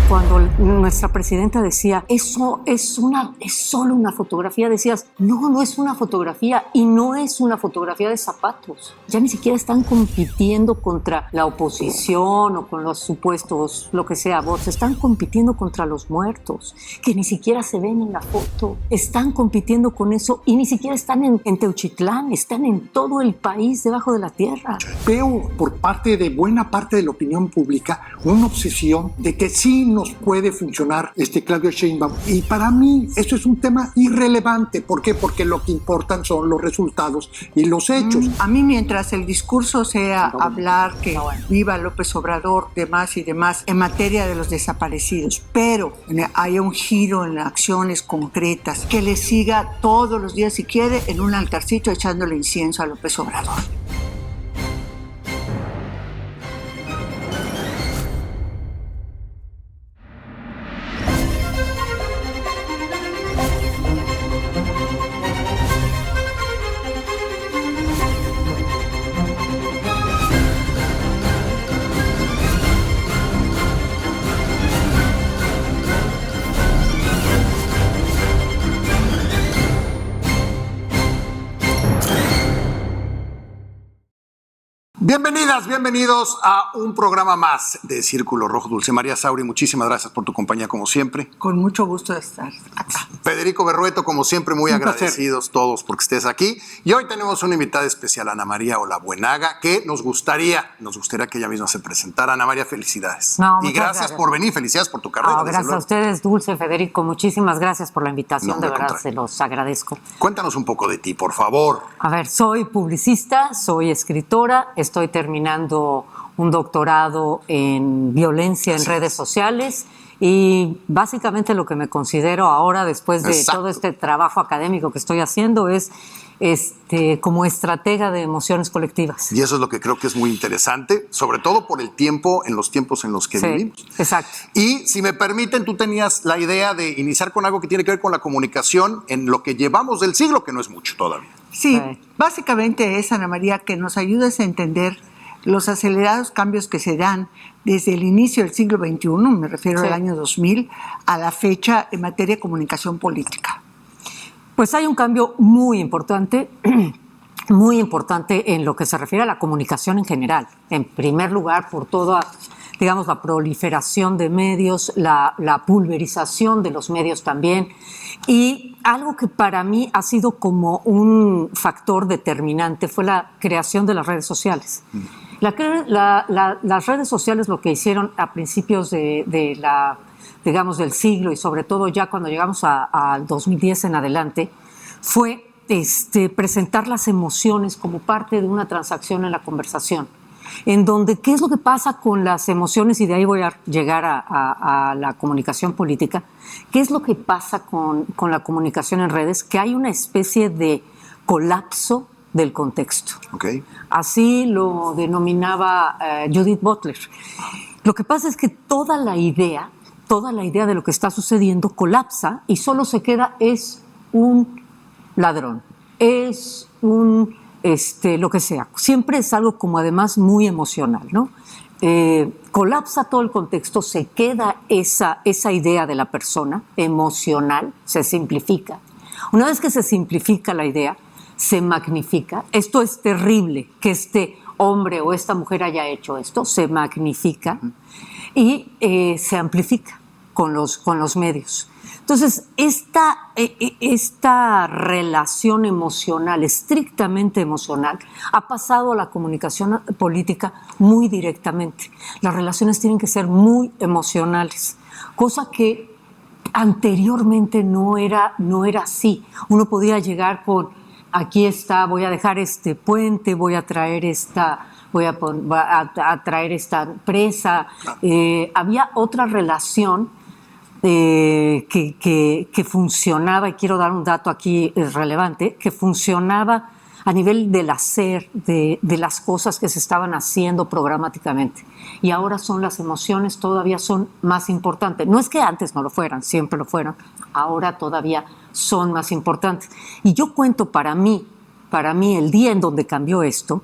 Cuando nuestra presidenta decía, eso es solo una fotografía, decías, no es una fotografía y no es una fotografía de zapatos. Ya ni siquiera están compitiendo contra la oposición o con los supuestos, lo que sea, votos. Están compitiendo contra los muertos, que ni siquiera se ven en la foto. Están compitiendo con eso y ni siquiera están en Teuchitlán, están en todo el país debajo de la tierra. Veo por parte de buena parte de la opinión pública una obsesión de que sí nos puede funcionar Claudia Sheinbaum, y para mí eso es un tema irrelevante. ¿Por qué? Porque lo que importan son los resultados y los hechos. A mí, mientras el discurso sea hablar que viva López Obrador, demás y demás, en materia de los desaparecidos, pero haya un giro en acciones concretas, que le siga todos los días, si quiere, en un altarcito echándole incienso a López Obrador. Bienvenidas, bienvenidos a un programa más de Círculo Rojo. Dulce María Sauri, muchísimas gracias por tu compañía, como siempre. Con mucho gusto de estar acá. Federico Berrueto, como siempre, muy agradecidos todos porque estés aquí. Y hoy tenemos una invitada especial, Ana María Olabuenaga, que nos gustaría que ella misma se presentara. Ana María, felicidades. Y gracias por venir, felicidades por tu carrera. Gracias a ustedes, Dulce, Federico, muchísimas gracias por la invitación, de verdad, contrario. Se los agradezco. Cuéntanos un poco de ti, por favor. A ver, soy publicista, soy escritora, estoy terminando un doctorado en violencia en redes sociales y básicamente lo que me considero ahora, después de todo este trabajo académico que estoy haciendo, es como estratega de emociones colectivas. Y eso es lo que creo que es muy interesante, sobre todo por el tiempo, en los tiempos en los que vivimos. Exacto. Y si me permiten, tú tenías la idea de iniciar con algo que tiene que ver con la comunicación en lo que llevamos del siglo, que no es mucho todavía. Sí, básicamente es, Ana María, que nos ayudes a entender los acelerados cambios que se dan desde el inicio del siglo XXI, me refiero al año 2000, a la fecha en materia de comunicación política. Pues hay un cambio muy importante en lo que se refiere a la comunicación en general. En primer lugar, por toda, digamos, la proliferación de medios, la pulverización de los medios también. Y algo que para mí ha sido como un factor determinante fue la creación de las redes sociales. Las redes sociales lo que hicieron a principios del siglo y sobre todo ya cuando llegamos al 2010 en adelante, fue presentar las emociones como parte de una transacción en la conversación. En donde, ¿qué es lo que pasa con las emociones? Y de ahí voy a llegar a la comunicación política. ¿Qué es lo que pasa con la comunicación en redes? Que hay una especie de colapso del contexto. Okay. Así lo denominaba Judith Butler. Lo que pasa es que toda la idea de lo que está sucediendo colapsa y solo se queda es un ladrón, es un lo que sea. Siempre es algo como además muy emocional, ¿no? Colapsa todo el contexto, se queda esa idea de la persona emocional, se simplifica. Una vez que se simplifica la idea, se magnifica. Esto es terrible, que este hombre o esta mujer haya hecho esto, se magnifica y se amplifica con los medios. Entonces, esta relación emocional, estrictamente emocional, ha pasado a la comunicación política muy directamente. Las relaciones tienen que ser muy emocionales, cosa que anteriormente no era así. Uno podía llegar con, aquí está, voy a dejar este puente, voy a traer esta presa. Había otra relación que funcionaba, y quiero dar un dato aquí relevante, que funcionaba a nivel del hacer, de las cosas que se estaban haciendo programáticamente. Y ahora son las emociones, todavía son más importantes. No es que antes no lo fueran, siempre lo fueron, ahora todavía son más importantes. Y yo cuento para mí el día en donde cambió esto,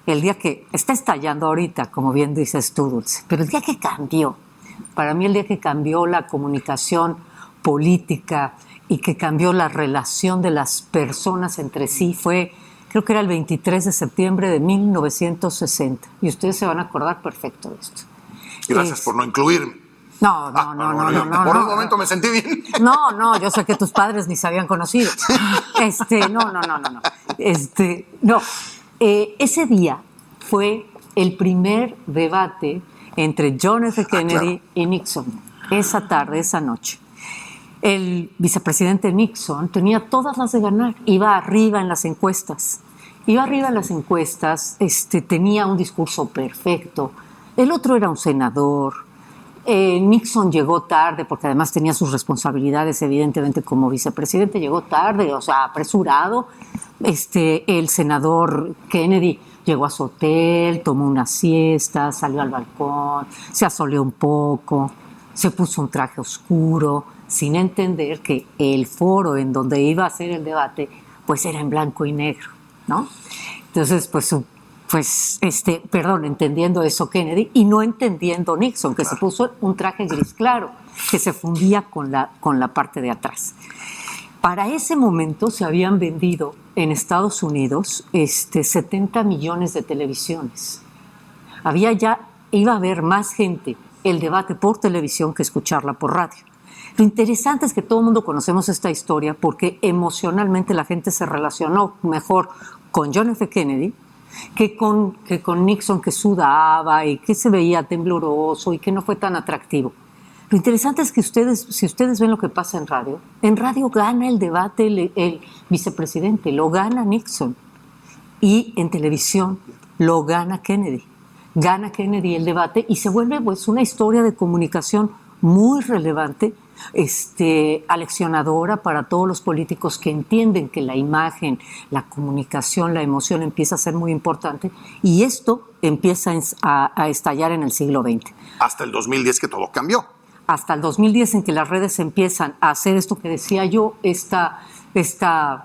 el día que está estallando ahorita, como bien dices tú, Dulce, pero el día que cambió, Para mí el día que cambió la comunicación política y que cambió la relación de las personas entre sí fue, creo que era el 23 de septiembre de 1960. Y ustedes se van a acordar perfecto de esto. Gracias por no incluirme. No. Por un momento me sentí bien. No, yo sé que tus padres ni se habían conocido. No. Ese día fue el primer debate entre John F. Kennedy y Nixon. Esa tarde, esa noche. El vicepresidente Nixon tenía todas las de ganar. Iba arriba en las encuestas. Tenía un discurso perfecto. El otro era un senador. Nixon llegó tarde porque además tenía sus responsabilidades evidentemente como vicepresidente, llegó tarde, o sea, apresurado. El senador Kennedy llegó a su hotel, tomó una siesta, salió al balcón, se asoleó un poco, se puso un traje oscuro, sin entender que el foro en donde iba a hacer el debate pues era en blanco y negro, ¿no? Entonces, entendiendo eso Kennedy y no entendiendo Nixon, que se puso un traje gris claro, que se fundía con la parte de atrás. Para ese momento se habían vendido en Estados Unidos 70 millones de televisiones. Iba a haber más gente el debate por televisión que escucharla por radio. Lo interesante es que todo el mundo conocemos esta historia porque emocionalmente la gente se relacionó mejor con John F. Kennedy que con Nixon, que sudaba y que se veía tembloroso y que no fue tan atractivo. Lo interesante es que si ustedes ven lo que pasa en radio gana el debate el vicepresidente, lo gana Nixon. Y en televisión lo gana Kennedy. Gana Kennedy el debate y se vuelve pues una historia de comunicación muy relevante, aleccionadora para todos los políticos que entienden que la imagen, la comunicación, la emoción empieza a ser muy importante y esto empieza a estallar en el siglo XX. Hasta el 2010 que todo cambió. Hasta el 2010 en que las redes empiezan a hacer esto que decía yo, esta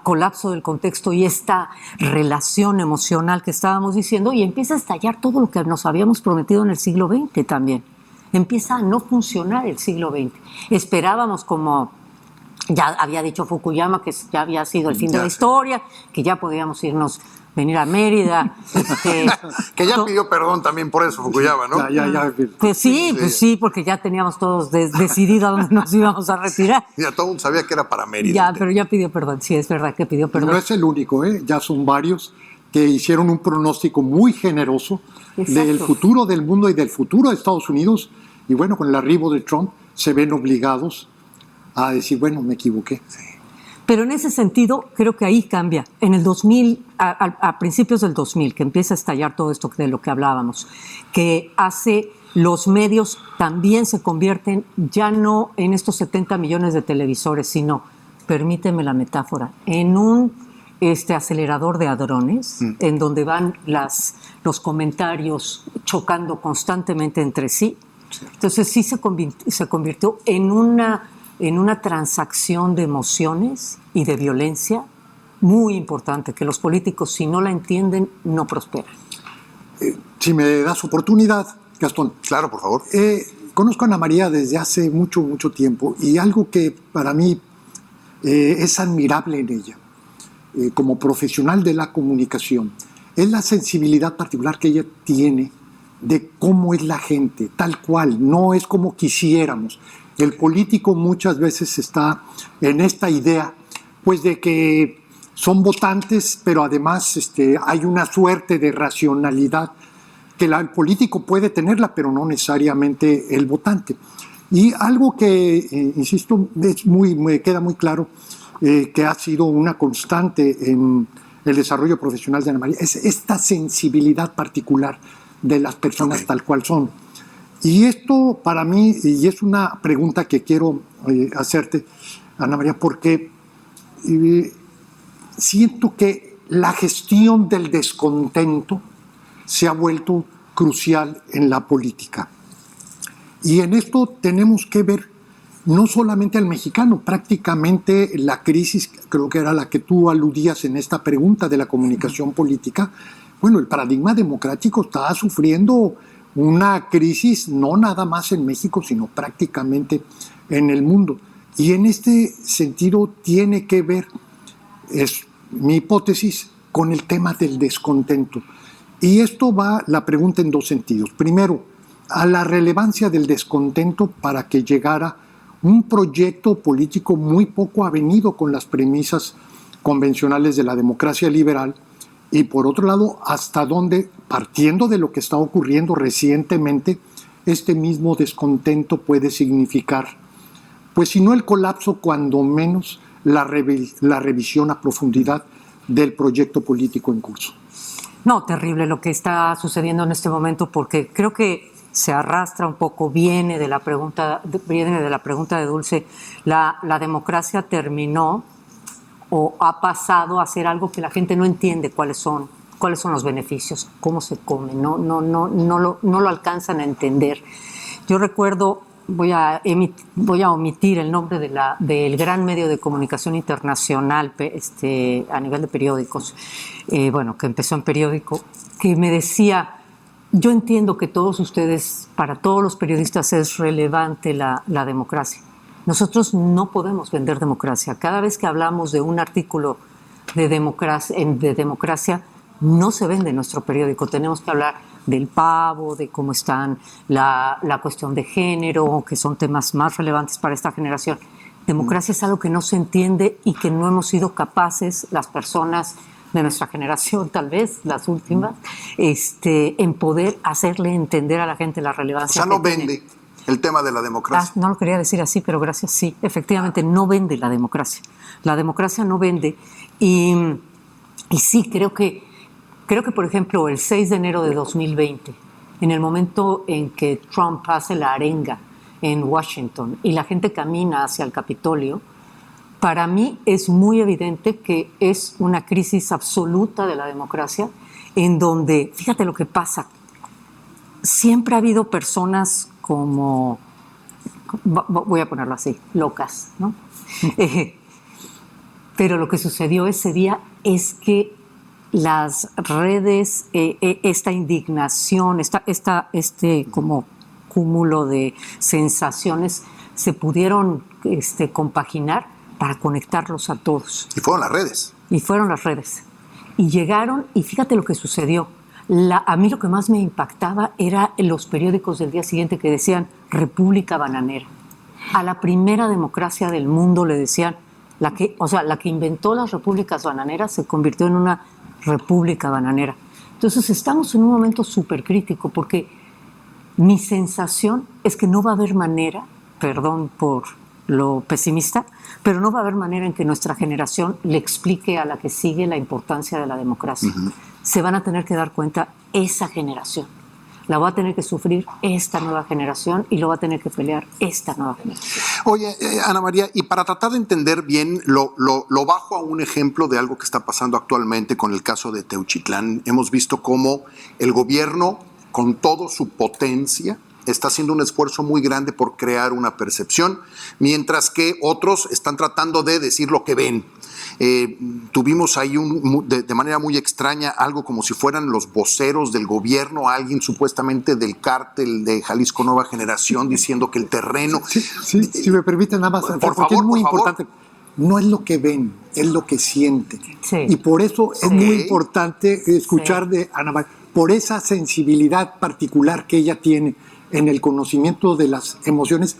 colapso del contexto y esta relación emocional que estábamos diciendo y empieza a estallar todo lo que nos habíamos prometido en el siglo XX también. Empieza a no funcionar el siglo XX. Esperábamos, como ya había dicho Fukuyama, que ya había sido el fin de la historia, que ya podíamos venir a Mérida. Que ya pidió perdón también por eso, Fukuyama, ¿no? Pues sí, porque ya teníamos todos decidido a dónde nos íbamos a retirar. Ya todo el mundo sabía que era para Mérida. Pero ya pidió perdón, sí, es verdad que pidió perdón. No es el único, ya son varios que hicieron un pronóstico muy generoso del futuro del mundo y del futuro de Estados Unidos. Y bueno, con el arribo de Trump se ven obligados a decir, bueno, me equivoqué. Sí. Pero en ese sentido, creo que ahí cambia. En el 2000, a principios del 2000, que empieza a estallar todo esto de lo que hablábamos, que los medios también se convierten ya no en estos 70 millones de televisores, sino, permíteme la metáfora, en un acelerador de hadrones, en donde van los comentarios chocando constantemente entre sí. Entonces sí se convirtió en una transacción de emociones y de violencia muy importante, que los políticos, si no la entienden, no prosperan. Si me das oportunidad, Gastón. Claro, por favor. Conozco a Ana María desde hace mucho, mucho tiempo y algo que para mí es admirable en ella, como profesional de la comunicación, es la sensibilidad particular que ella tiene de cómo es la gente, tal cual, no es como quisiéramos. El político muchas veces está en esta idea, pues de que son votantes, pero además hay una suerte de racionalidad que el político puede tenerla, pero no necesariamente el votante. Y algo que, insisto, me queda muy claro que ha sido una constante en el desarrollo profesional de Ana María, es esta sensibilidad particular de las personas tal cual son. Y esto para mí, y es una pregunta que quiero hacerte, Ana María, porque siento que la gestión del descontento se ha vuelto crucial en la política. Y en esto tenemos que ver no solamente al mexicano, prácticamente la crisis, creo que era la que tú aludías en esta pregunta de la comunicación política. Bueno, el paradigma democrático está sufriendo una crisis no nada más en México, sino prácticamente en el mundo. Y en este sentido tiene que ver, es mi hipótesis, con el tema del descontento. Y esto va la pregunta en dos sentidos. Primero, a la relevancia del descontento para que llegara un proyecto político muy poco avenido con las premisas convencionales de la democracia liberal, y por otro lado, hasta dónde, partiendo de lo que está ocurriendo recientemente, este mismo descontento puede significar, pues si no el colapso, cuando menos la revisión a profundidad del proyecto político en curso. No, terrible lo que está sucediendo en este momento, porque creo que se arrastra un poco, viene de la pregunta de Dulce. La democracia terminó o ha pasado a ser algo que la gente no entiende cuáles son los beneficios, cómo se come, no lo alcanzan a entender. Yo recuerdo, voy a omitir el nombre del gran medio de comunicación internacional a nivel de periódicos, que empezó en periódico, que me decía: yo entiendo que para todos los periodistas es relevante la democracia. Nosotros no podemos vender democracia. Cada vez que hablamos de un artículo de democracia, no se vende en nuestro periódico. Tenemos que hablar del pavo, de cómo están la cuestión de género, que son temas más relevantes para esta generación. Democracia es algo que no se entiende y que no hemos sido capaces, las personas de nuestra generación, tal vez las últimas, en poder hacerle entender a la gente la relevancia. O sea, no vende el tema de la democracia. No lo quería decir así, pero gracias, sí. Efectivamente, no vende la democracia. La democracia no vende. Y sí, creo que, por ejemplo, el 6 de enero de 2020, en el momento en que Trump hace la arenga en Washington y la gente camina hacia el Capitolio, para mí es muy evidente que es una crisis absoluta de la democracia, en donde, fíjate lo que pasa, siempre ha habido personas como, voy a ponerlo así, locas, ¿no? Pero lo que sucedió ese día es que las redes, esta indignación, este como cúmulo de sensaciones se pudieron compaginar para conectarlos a todos. Y fueron las redes. Y llegaron, y fíjate lo que sucedió. A mí lo que más me impactaba era en los periódicos del día siguiente que decían República Bananera. A la primera democracia del mundo le decían, la que inventó las repúblicas bananeras se convirtió en una república bananera. Entonces estamos en un momento súper crítico, porque mi sensación es que no va a haber manera, perdón por lo pesimista, pero no va a haber manera en que nuestra generación le explique a la que sigue la importancia de la democracia. Uh-huh. Se van a tener que dar cuenta esa generación. La va a tener que sufrir esta nueva generación y lo va a tener que pelear esta nueva generación. Oye, Ana María, y para tratar de entender bien, lo bajo a un ejemplo de algo que está pasando actualmente con el caso de Teuchitlán. Hemos visto cómo el gobierno, con toda su potencia, está haciendo un esfuerzo muy grande por crear una percepción, mientras que otros están tratando de decir lo que ven. Tuvimos ahí de manera muy extraña algo como si fueran los voceros del gobierno, alguien supuestamente del cártel de Jalisco Nueva Generación diciendo que el terreno... Sí, si me permiten nada más, porque es muy importante. No es lo que ven, es lo que sienten. Sí. Y por eso es muy importante escuchar de Ana María, por esa sensibilidad particular que ella tiene en el conocimiento de las emociones.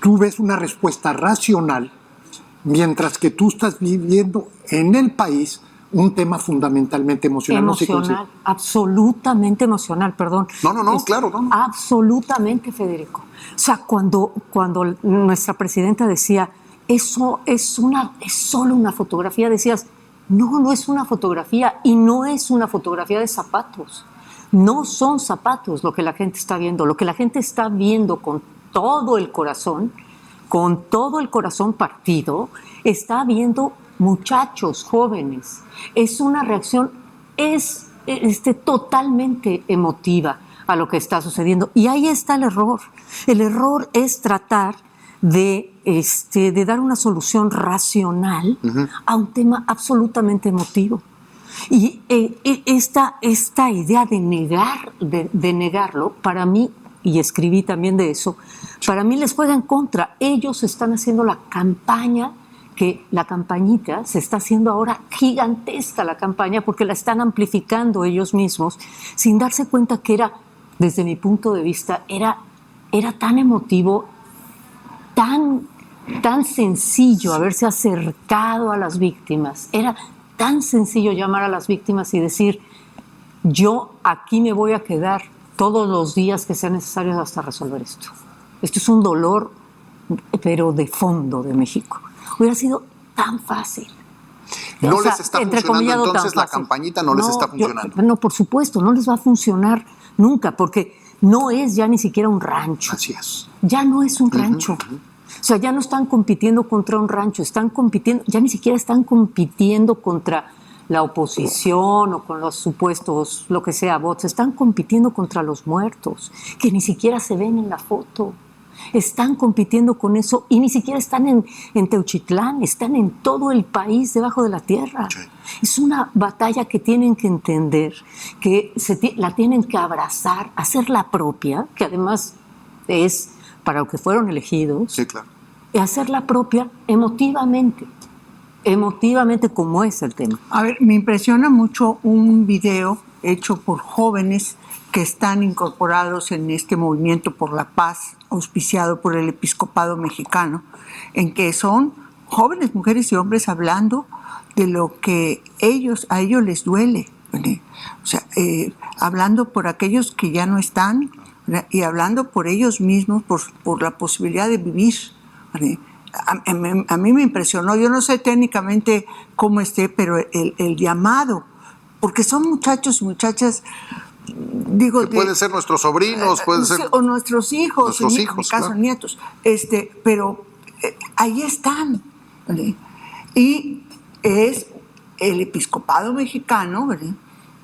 Tú ves una respuesta racional, mientras que tú estás viviendo en el país un tema fundamentalmente emocional. Emocional, absolutamente emocional, perdón. Claro. Absolutamente, Federico. O sea, cuando nuestra presidenta decía, eso es solo una fotografía, decías, no es una fotografía, y no es una fotografía de zapatos. No son zapatos lo que la gente está viendo. Lo que la gente está viendo con todo el corazón partido, está viendo muchachos jóvenes. Es una reacción totalmente emotiva a lo que está sucediendo. Y ahí está el error. El error es tratar de dar una solución racional a un tema absolutamente emotivo. Y esta idea de negarlo, para mí, y escribí también de eso, para mí les juega en contra. Ellos están haciendo la campaña, que la campañita se está haciendo ahora gigantesca, la campaña, porque la están amplificando ellos mismos, sin darse cuenta que era, desde mi punto de vista, era tan emotivo, tan sencillo haberse acercado a las víctimas. Era tan sencillo llamar a las víctimas y decir, yo aquí me voy a quedar todos los días que sean necesarios hasta resolver esto. Esto es un dolor, pero de fondo de México. Hubiera sido tan fácil. No les está funcionando, entonces la campañita no les está funcionando. No, por supuesto, no les va a funcionar nunca, porque no es ya ni siquiera un rancho. Así es. Ya no es un rancho. O sea, ya no están compitiendo contra un rancho, están compitiendo, ya ni siquiera están compitiendo contra la oposición o con los supuestos, lo que sea, bots, están compitiendo contra los muertos, que ni siquiera se ven en la foto. Están compitiendo con eso y ni siquiera están en Teuchitlán, están en todo el país debajo de la tierra. Sí. Es una batalla que tienen que entender, que la tienen que abrazar, hacerla propia, que además es para lo que fueron elegidos, sí, claro. Y hacerla propia emotivamente, como es el tema. A ver, me impresiona mucho un video hecho por jóvenes que están incorporados en este movimiento por la paz, auspiciado por el Episcopado Mexicano, en que son jóvenes, mujeres y hombres hablando de lo que a ellos les duele, ¿vale? O sea, hablando por aquellos que ya no están, ¿vale? Y hablando por ellos mismos, por la posibilidad de vivir, ¿vale? A mí me impresionó, yo no sé técnicamente cómo esté, pero el llamado, porque son muchachos y muchachas, digo, que pueden ser nuestros sobrinos, pueden ser o nuestros hijos, en mi caso, claro. Nietos, pero ahí están, ¿vale? Y es el Episcopado Mexicano, ¿vale?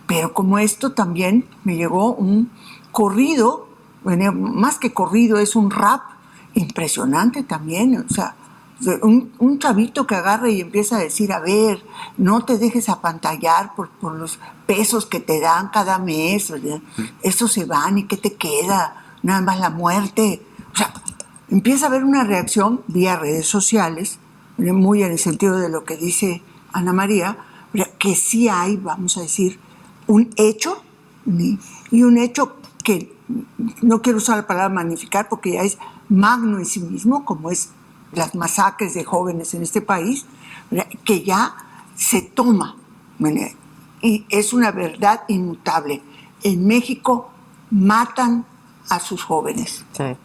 Pero como esto también me llegó un corrido, ¿vale? Más que corrido, es un rap impresionante también, o sea, un chavito que agarra y empieza a decir, a ver, no te dejes apantallar por los pesos que te dan cada mes, ¿verdad? Estos se van y ¿qué te queda? Nada más la muerte. O sea, empieza a haber una reacción vía redes sociales, ¿verdad? Muy en el sentido de lo que dice Ana María, ¿verdad? Que sí hay, vamos a decir, un hecho, ¿sí? Y un hecho que no quiero usar la palabra magnificar porque ya es magno en sí mismo, como es las masacres de jóvenes en este país, ¿verdad? Que ya se toma, ¿verdad? Y es una verdad inmutable. En México matan a sus jóvenes. Sí,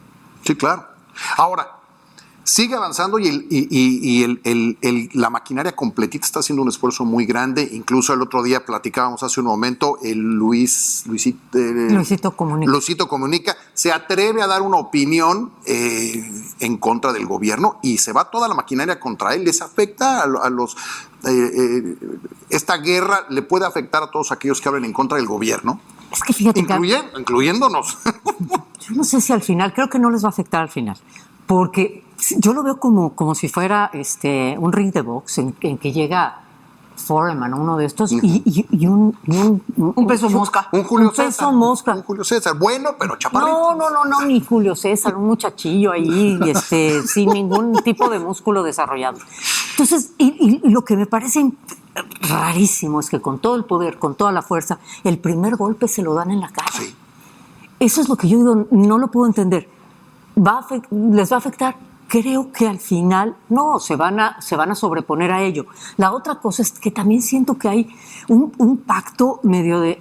sí, claro. Ahora, sigue avanzando y la maquinaria completita está haciendo un esfuerzo muy grande. Incluso el otro día platicábamos hace un momento, Luisito Comunica se atreve a dar una opinión en contra del gobierno y se va toda la maquinaria contra él. Les afecta a los... esta guerra le puede afectar a todos aquellos que hablen en contra del gobierno. Es que fíjate, incluyéndonos. Yo no sé si al final, creo que no les va a afectar al final, porque yo lo veo como si fuera un ring de box en que llega Foreman, uno de estos, y un peso mosca. Un Julio César. Bueno, pero chaparrito. No, ni Julio César, un muchachillo ahí, sin ningún tipo de músculo desarrollado. Entonces, y lo que me parece rarísimo es que con todo el poder, con toda la fuerza, el primer golpe se lo dan en la cara. Sí. Eso es lo que yo digo, no lo puedo entender. ¿Les va a afectar? Creo que al final no, se van a sobreponer a ello. La otra cosa es que también siento que hay un pacto medio de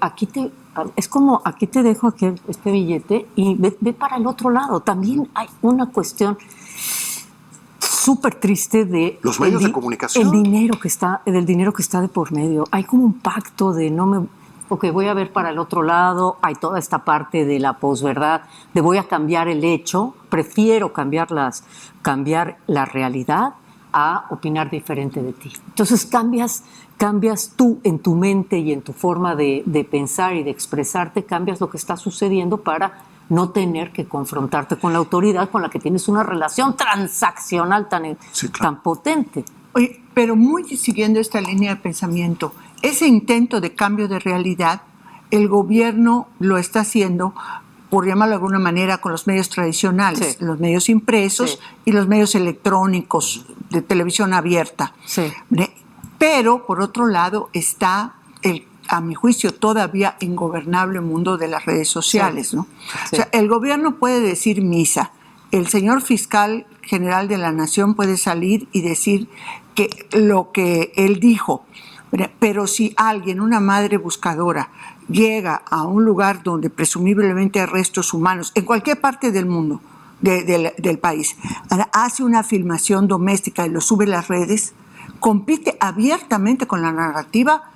es como aquí te dejo este billete y ve para el otro lado. También hay una cuestión súper triste de los medios de comunicación, del dinero que está de por medio. Hay como un pacto de voy a ver para el otro lado. Hay toda esta parte de la posverdad, de voy a cambiar el hecho, prefiero cambiar la realidad a opinar diferente de ti. Entonces cambias tú en tu mente y en tu forma de pensar y de expresarte, cambias lo que está sucediendo para no tener que confrontarte con la autoridad con la que tienes una relación transaccional tan potente. Oye, pero muy siguiendo esta línea de pensamiento, ese intento de cambio de realidad, el gobierno lo está haciendo, por llamarlo de alguna manera, con los medios tradicionales, los medios impresos y los medios electrónicos de televisión abierta. Sí. Pero, por otro lado, está a mi juicio, todavía ingobernable mundo de las redes sociales, ¿no? O sea, el gobierno puede decir misa, el señor fiscal general de la Nación puede salir y decir que lo que él dijo, pero si alguien, una madre buscadora, llega a un lugar donde presumiblemente hay restos humanos, en cualquier parte del mundo, del país, hace una filmación doméstica y lo sube a las redes, compite abiertamente con la narrativa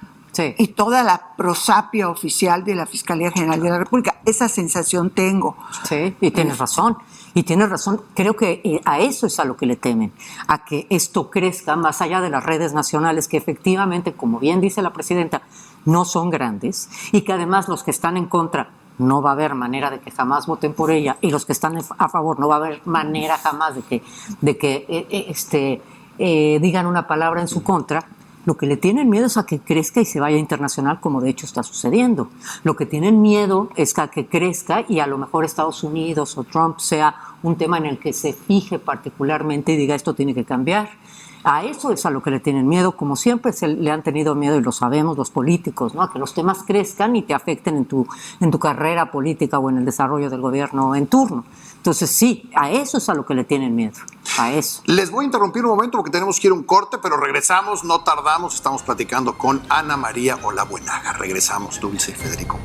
y toda la prosapia oficial de la Fiscalía General de la República. Esa sensación tengo. Sí, y tienes razón. Y tienes razón. Creo que a eso es a lo que le temen, a que esto crezca más allá de las redes nacionales, que efectivamente, como bien dice la presidenta, no son grandes, y que además los que están en contra no va a haber manera de que jamás voten por ella, y los que están a favor no va a haber manera jamás de que digan una palabra en su contra. Lo que le tienen miedo es a que crezca y se vaya internacional, como de hecho está sucediendo. Lo que tienen miedo es a que crezca y a lo mejor Estados Unidos o Trump sea un tema en el que se fije particularmente y diga esto tiene que cambiar. A eso es a lo que le tienen miedo, como siempre le han tenido miedo, y lo sabemos los políticos, ¿no? A que los temas crezcan y te afecten en tu carrera política o en el desarrollo del gobierno en turno. Entonces sí, a eso es a lo que le tienen miedo, a eso. Les voy a interrumpir un momento porque tenemos que ir a un corte, pero regresamos, no tardamos, estamos platicando con Ana María Olabuenaga. Regresamos, Dulce y Federico.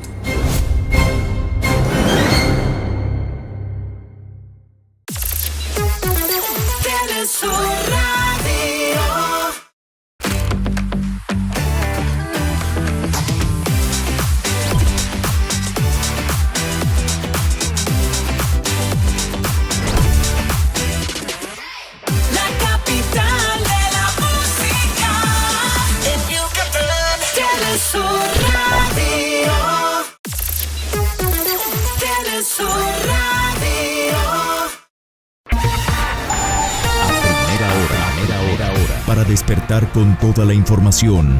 Para despertar con toda la información,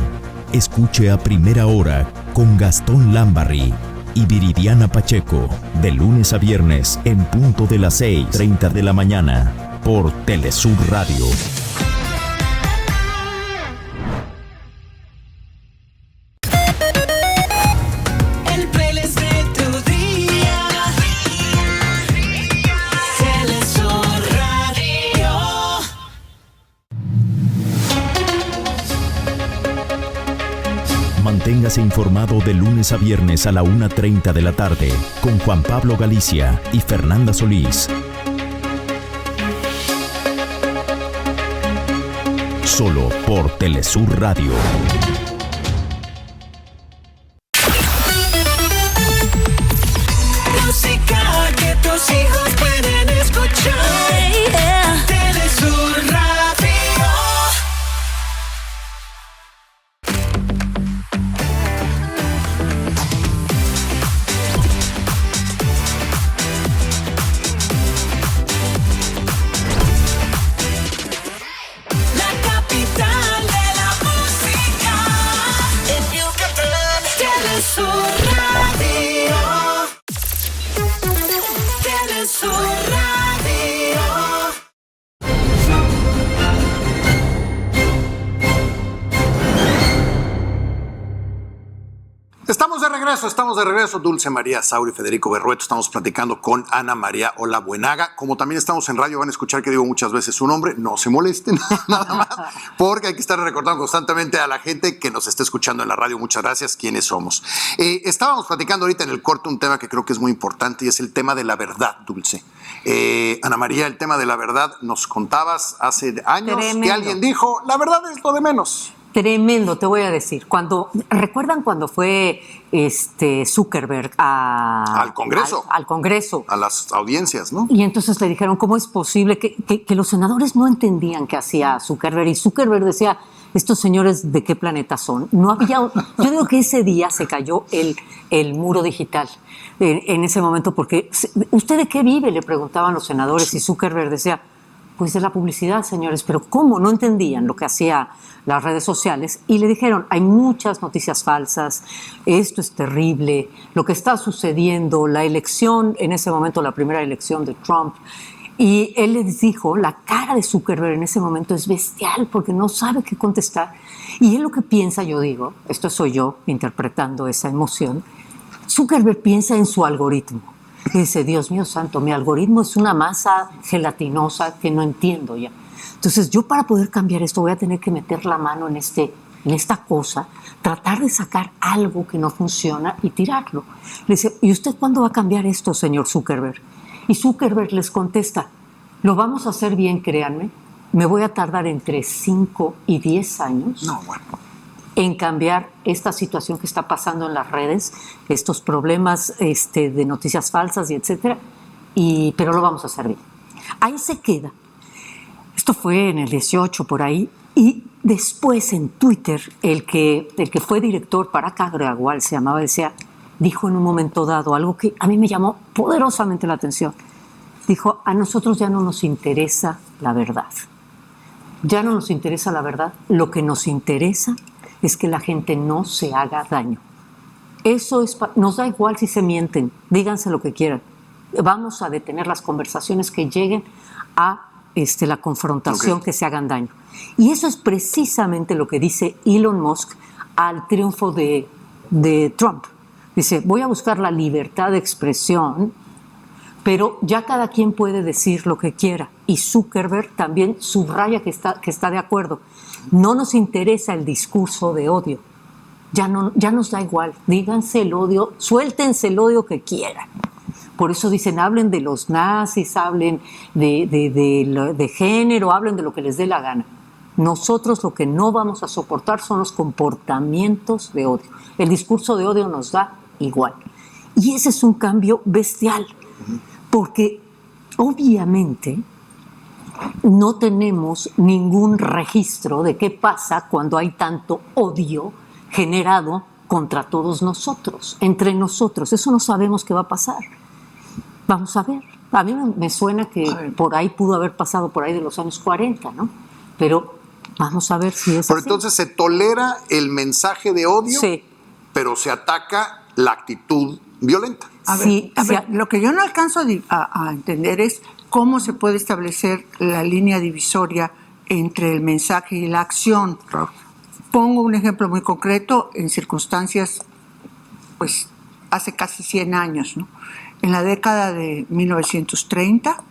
escuche a Primera Hora con Gastón Lambarri y Viridiana Pacheco, de lunes a viernes en punto de las 6:30 de la mañana por Telesur Radio. Manténgase informado de lunes a viernes a la 1:30 de la tarde con Juan Pablo Galicia y Fernanda Solís. Solo por Telesur Radio. Música que tus hijos pueden escuchar. Telesur Radio. Estamos de regreso, Dulce María Sauri, Federico Berrueto. Estamos platicando con Ana María Olabuenaga. Como también estamos en radio, van a escuchar que digo muchas veces su nombre. No se molesten, nada más, porque hay que estar recordando constantemente a la gente que nos está escuchando en la radio. Muchas gracias, quiénes somos. Estábamos platicando ahorita en el corte un tema que creo que es muy importante y es el tema de la verdad, Dulce. Ana María, el tema de la verdad, nos contabas hace años que alguien dijo, la verdad es lo de menos. Tremendo, te voy a decir. ¿Recuerdan cuando fue Zuckerberg al Congreso? Al Congreso. A las audiencias, ¿no? Y entonces le dijeron, ¿cómo es posible que los senadores no entendían qué hacía Zuckerberg? Y Zuckerberg decía, ¿estos señores de qué planeta son? No había. Yo digo que ese día se cayó el muro digital en ese momento, porque ¿usted de qué vive? Le preguntaban los senadores, y Zuckerberg decía, Pues de la publicidad, señores, pero ¿cómo? No entendían lo que hacía las redes sociales y le dijeron, hay muchas noticias falsas, esto es terrible, lo que está sucediendo, la elección, en ese momento la primera elección de Trump, y él les dijo, la cara de Zuckerberg en ese momento es bestial porque no sabe qué contestar, y él lo que piensa, yo digo, esto soy yo interpretando esa emoción, Zuckerberg piensa en su algoritmo. Y dice, Dios mío santo, mi algoritmo es una masa gelatinosa que no entiendo ya. Entonces yo para poder cambiar esto voy a tener que meter la mano en esta cosa, tratar de sacar algo que no funciona y tirarlo. Le dice, ¿y usted cuándo va a cambiar esto, señor Zuckerberg? Y Zuckerberg les contesta, lo vamos a hacer bien, créanme, me voy a tardar entre 5 y 10 años. No, bueno. En cambiar esta situación que está pasando en las redes, estos problemas de noticias falsas y etcétera, pero lo vamos a hacer bien. Ahí se queda. Esto fue en el 18 por ahí, y después en Twitter, el que fue director para Cagragual, se llamaba, dijo en un momento dado algo que a mí me llamó poderosamente la atención. Dijo, a nosotros ya no nos interesa la verdad. Ya no nos interesa la verdad, lo que nos interesa es que la gente no se haga daño. Eso nos da igual si se mienten, díganse lo que quieran. Vamos a detener las conversaciones que lleguen a la confrontación, que se hagan daño. Y eso es precisamente lo que dice Elon Musk al triunfo de Trump. Dice, voy a buscar la libertad de expresión, pero ya cada quien puede decir lo que quiera. Y Zuckerberg también subraya que está de acuerdo. No nos interesa el discurso de odio. Ya nos da igual. Díganse el odio, suéltense el odio que quieran. Por eso dicen, hablen de los nazis, hablen de género, hablen de lo que les dé la gana. Nosotros lo que no vamos a soportar son los comportamientos de odio. El discurso de odio nos da igual. Y ese es un cambio bestial, porque obviamente no tenemos ningún registro de qué pasa cuando hay tanto odio generado contra todos nosotros, entre nosotros. Eso no sabemos qué va a pasar. Vamos a ver. A mí me suena que por ahí pudo haber pasado por ahí de los años 40, ¿no? Pero vamos a ver si es Pero así. entonces se tolera el mensaje de odio, Sí. pero se ataca la actitud violenta. A ver, Sí, lo que yo no alcanzo a entender es cómo se puede establecer la línea divisoria entre el mensaje y la acción. Claro. Pongo un ejemplo muy concreto en circunstancias, pues, hace casi 100 años, ¿no? En la década de 1930,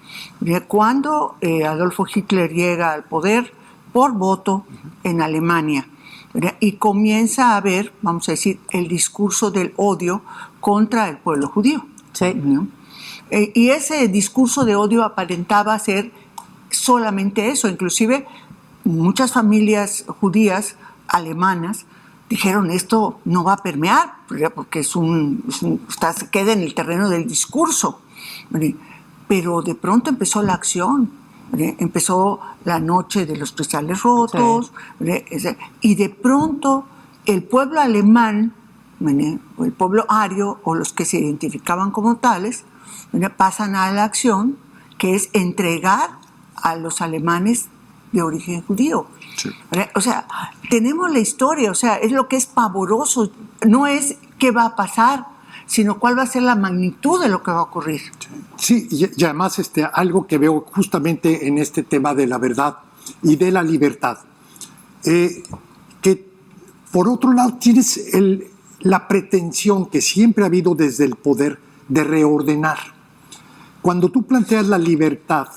cuando Adolfo Hitler llega al poder por voto en Alemania, ¿verdad? Y comienza a haber, vamos a decir, el discurso del odio contra el pueblo judío. Sí. ¿No? Y ese discurso de odio aparentaba ser solamente eso. Inclusive muchas familias judías alemanas dijeron, esto no va a permear, porque se queda en el terreno del discurso. Pero de pronto empezó la acción. Empezó la noche de los cristales rotos, sí. Y de pronto el pueblo alemán, o el pueblo ario, o los que se identificaban como tales, pasan a la acción, que es entregar a los alemanes de origen judío. Sí. O sea, tenemos la historia, o sea, es lo que es pavoroso, no es qué va a pasar, sino cuál va a ser la magnitud de lo que va a ocurrir. Sí, y además algo que veo justamente en este tema de la verdad y de la libertad, que por otro lado tienes la pretensión que siempre ha habido desde el poder de reordenar. Cuando tú planteas la libertad,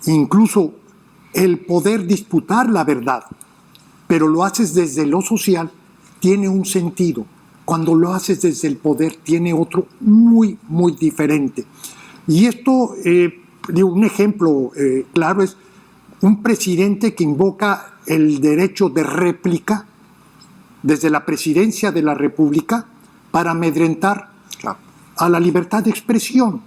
incluso el poder disputar la verdad, pero lo haces desde lo social, tiene un sentido. Cuando lo haces desde el poder, tiene otro muy, muy diferente. Y esto, un ejemplo claro es un presidente que invoca el derecho de réplica desde la presidencia de la República para amedrentar a la libertad de expresión.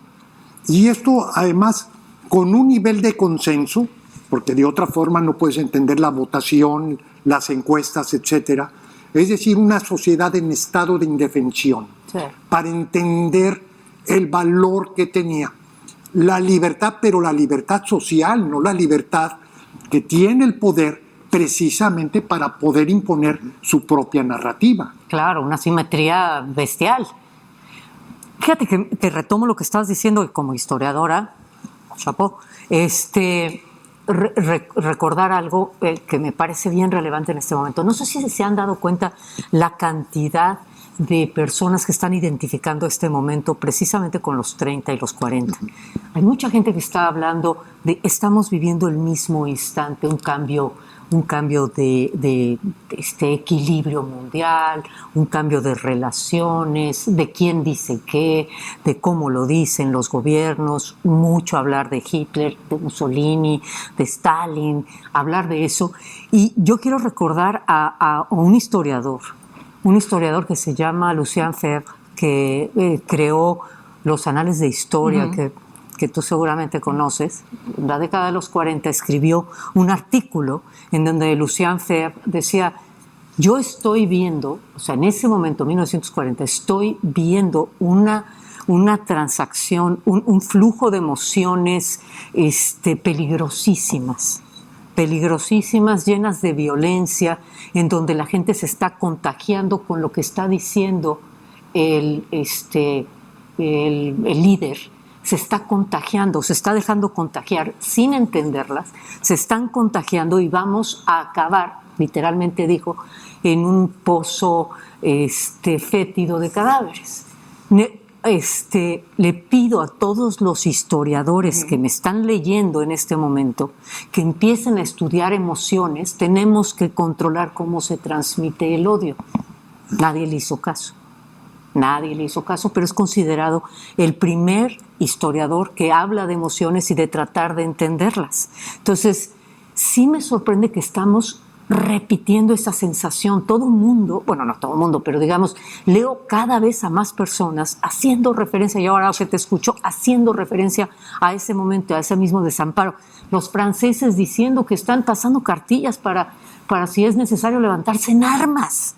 Y esto, además, con un nivel de consenso, porque de otra forma no puedes entender la votación, las encuestas, etcétera. Es decir, una sociedad en estado de indefensión, sí, para entender el valor que tenía. la libertad, pero la libertad social, no la libertad que tiene el poder precisamente para poder imponer su propia narrativa. Claro, una simetría bestial. Fíjate que retomo lo que estabas diciendo y como historiadora, chapo, recordar algo que me parece bien relevante en este momento. No sé si se han dado cuenta la cantidad de personas que están identificando este momento precisamente con los 30 y los 40. Hay mucha gente que está hablando de estamos viviendo el mismo instante, un cambio de este equilibrio mundial, un cambio de relaciones, de quién dice qué, de cómo lo dicen los gobiernos, mucho hablar de Hitler, de Mussolini, de Stalin, hablar de eso. Y yo quiero recordar a un historiador que se llama Lucien Febvre, que creó los Anales de Historia, que tú seguramente conoces. En la década de los 40 escribió un artículo en donde Lucien Febvre decía, yo estoy viendo, o sea, en ese momento, 1940, estoy viendo una transacción, un flujo de emociones peligrosísimas, llenas de violencia, en donde la gente se está contagiando con lo que está diciendo el líder. Se está contagiando, se está dejando contagiar sin entenderlas, se están contagiando y vamos a acabar, literalmente dijo, en un pozo fétido de cadáveres. Le pido a todos los historiadores que me están leyendo en este momento que empiecen a estudiar emociones. Tenemos que controlar cómo se transmite el odio. Nadie le hizo caso, pero es considerado el primer historiador que habla de emociones y de tratar de entenderlas. Entonces, sí me sorprende que estamos repitiendo esa sensación. Todo el mundo, bueno, no todo el mundo, pero digamos, leo cada vez a más personas haciendo referencia, y ahora que te escucho, haciendo referencia a ese momento, a ese mismo desamparo. Los franceses diciendo que están pasando cartillas para si es necesario levantarse en armas.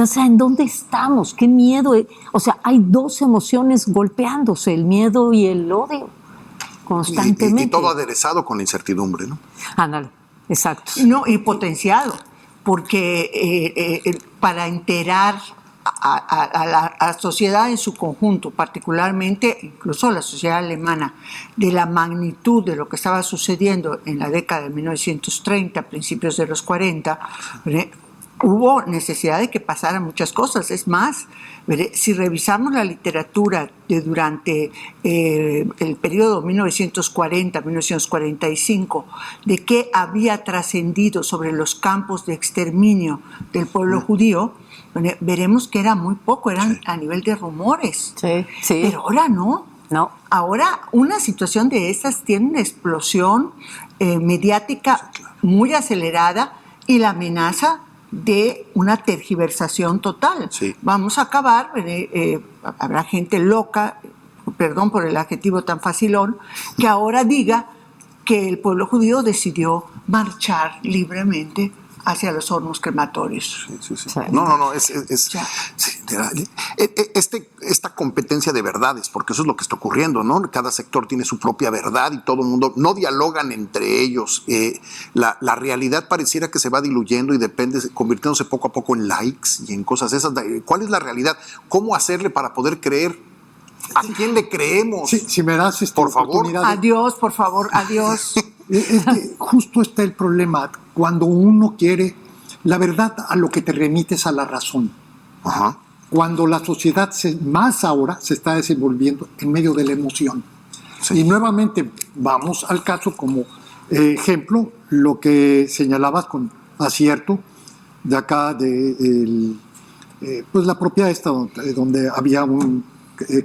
O sea, ¿en dónde estamos? ¿Qué miedo? O sea, hay dos emociones golpeándose, el miedo y el odio, constantemente. Y todo aderezado con la incertidumbre, ¿no? Ándale, exacto. No, y potenciado, porque para enterar a la sociedad en su conjunto, particularmente incluso la sociedad alemana, de la magnitud de lo que estaba sucediendo en la década de 1930, principios de los 40, hubo necesidad de que pasaran muchas cosas. Es más, si revisamos la literatura de durante el periodo 1940-1945, de qué había trascendido sobre los campos de exterminio del pueblo judío, veremos que era muy poco, eran a nivel de rumores. Sí. Pero ahora no. Ahora una situación de esas tiene una explosión mediática muy acelerada y la amenaza de una tergiversación total. Sí. Vamos a acabar, habrá gente loca, perdón por el adjetivo tan facilón, que ahora diga que el pueblo judío decidió marchar libremente hacia los hornos crematorios. Sí. No, esta competencia de verdades, porque eso es lo que está ocurriendo, ¿no? Cada sector tiene su propia verdad y todo el mundo no dialogan entre ellos. La realidad pareciera que se va diluyendo y convirtiéndose poco a poco en likes y en cosas esas. ¿Cuál es la realidad? ¿Cómo hacerle para poder creer? ¿A quién le creemos? Sí, si me das por favor. Adiós, por favor, adiós. Es que justo está el problema. Cuando uno quiere, la verdad a lo que te remites a la razón. Ajá. Cuando la sociedad más ahora se está desenvolviendo en medio de la emoción. Sí. Y nuevamente vamos al caso como ejemplo, lo que señalabas con acierto de acá pues la propiedad esta donde había un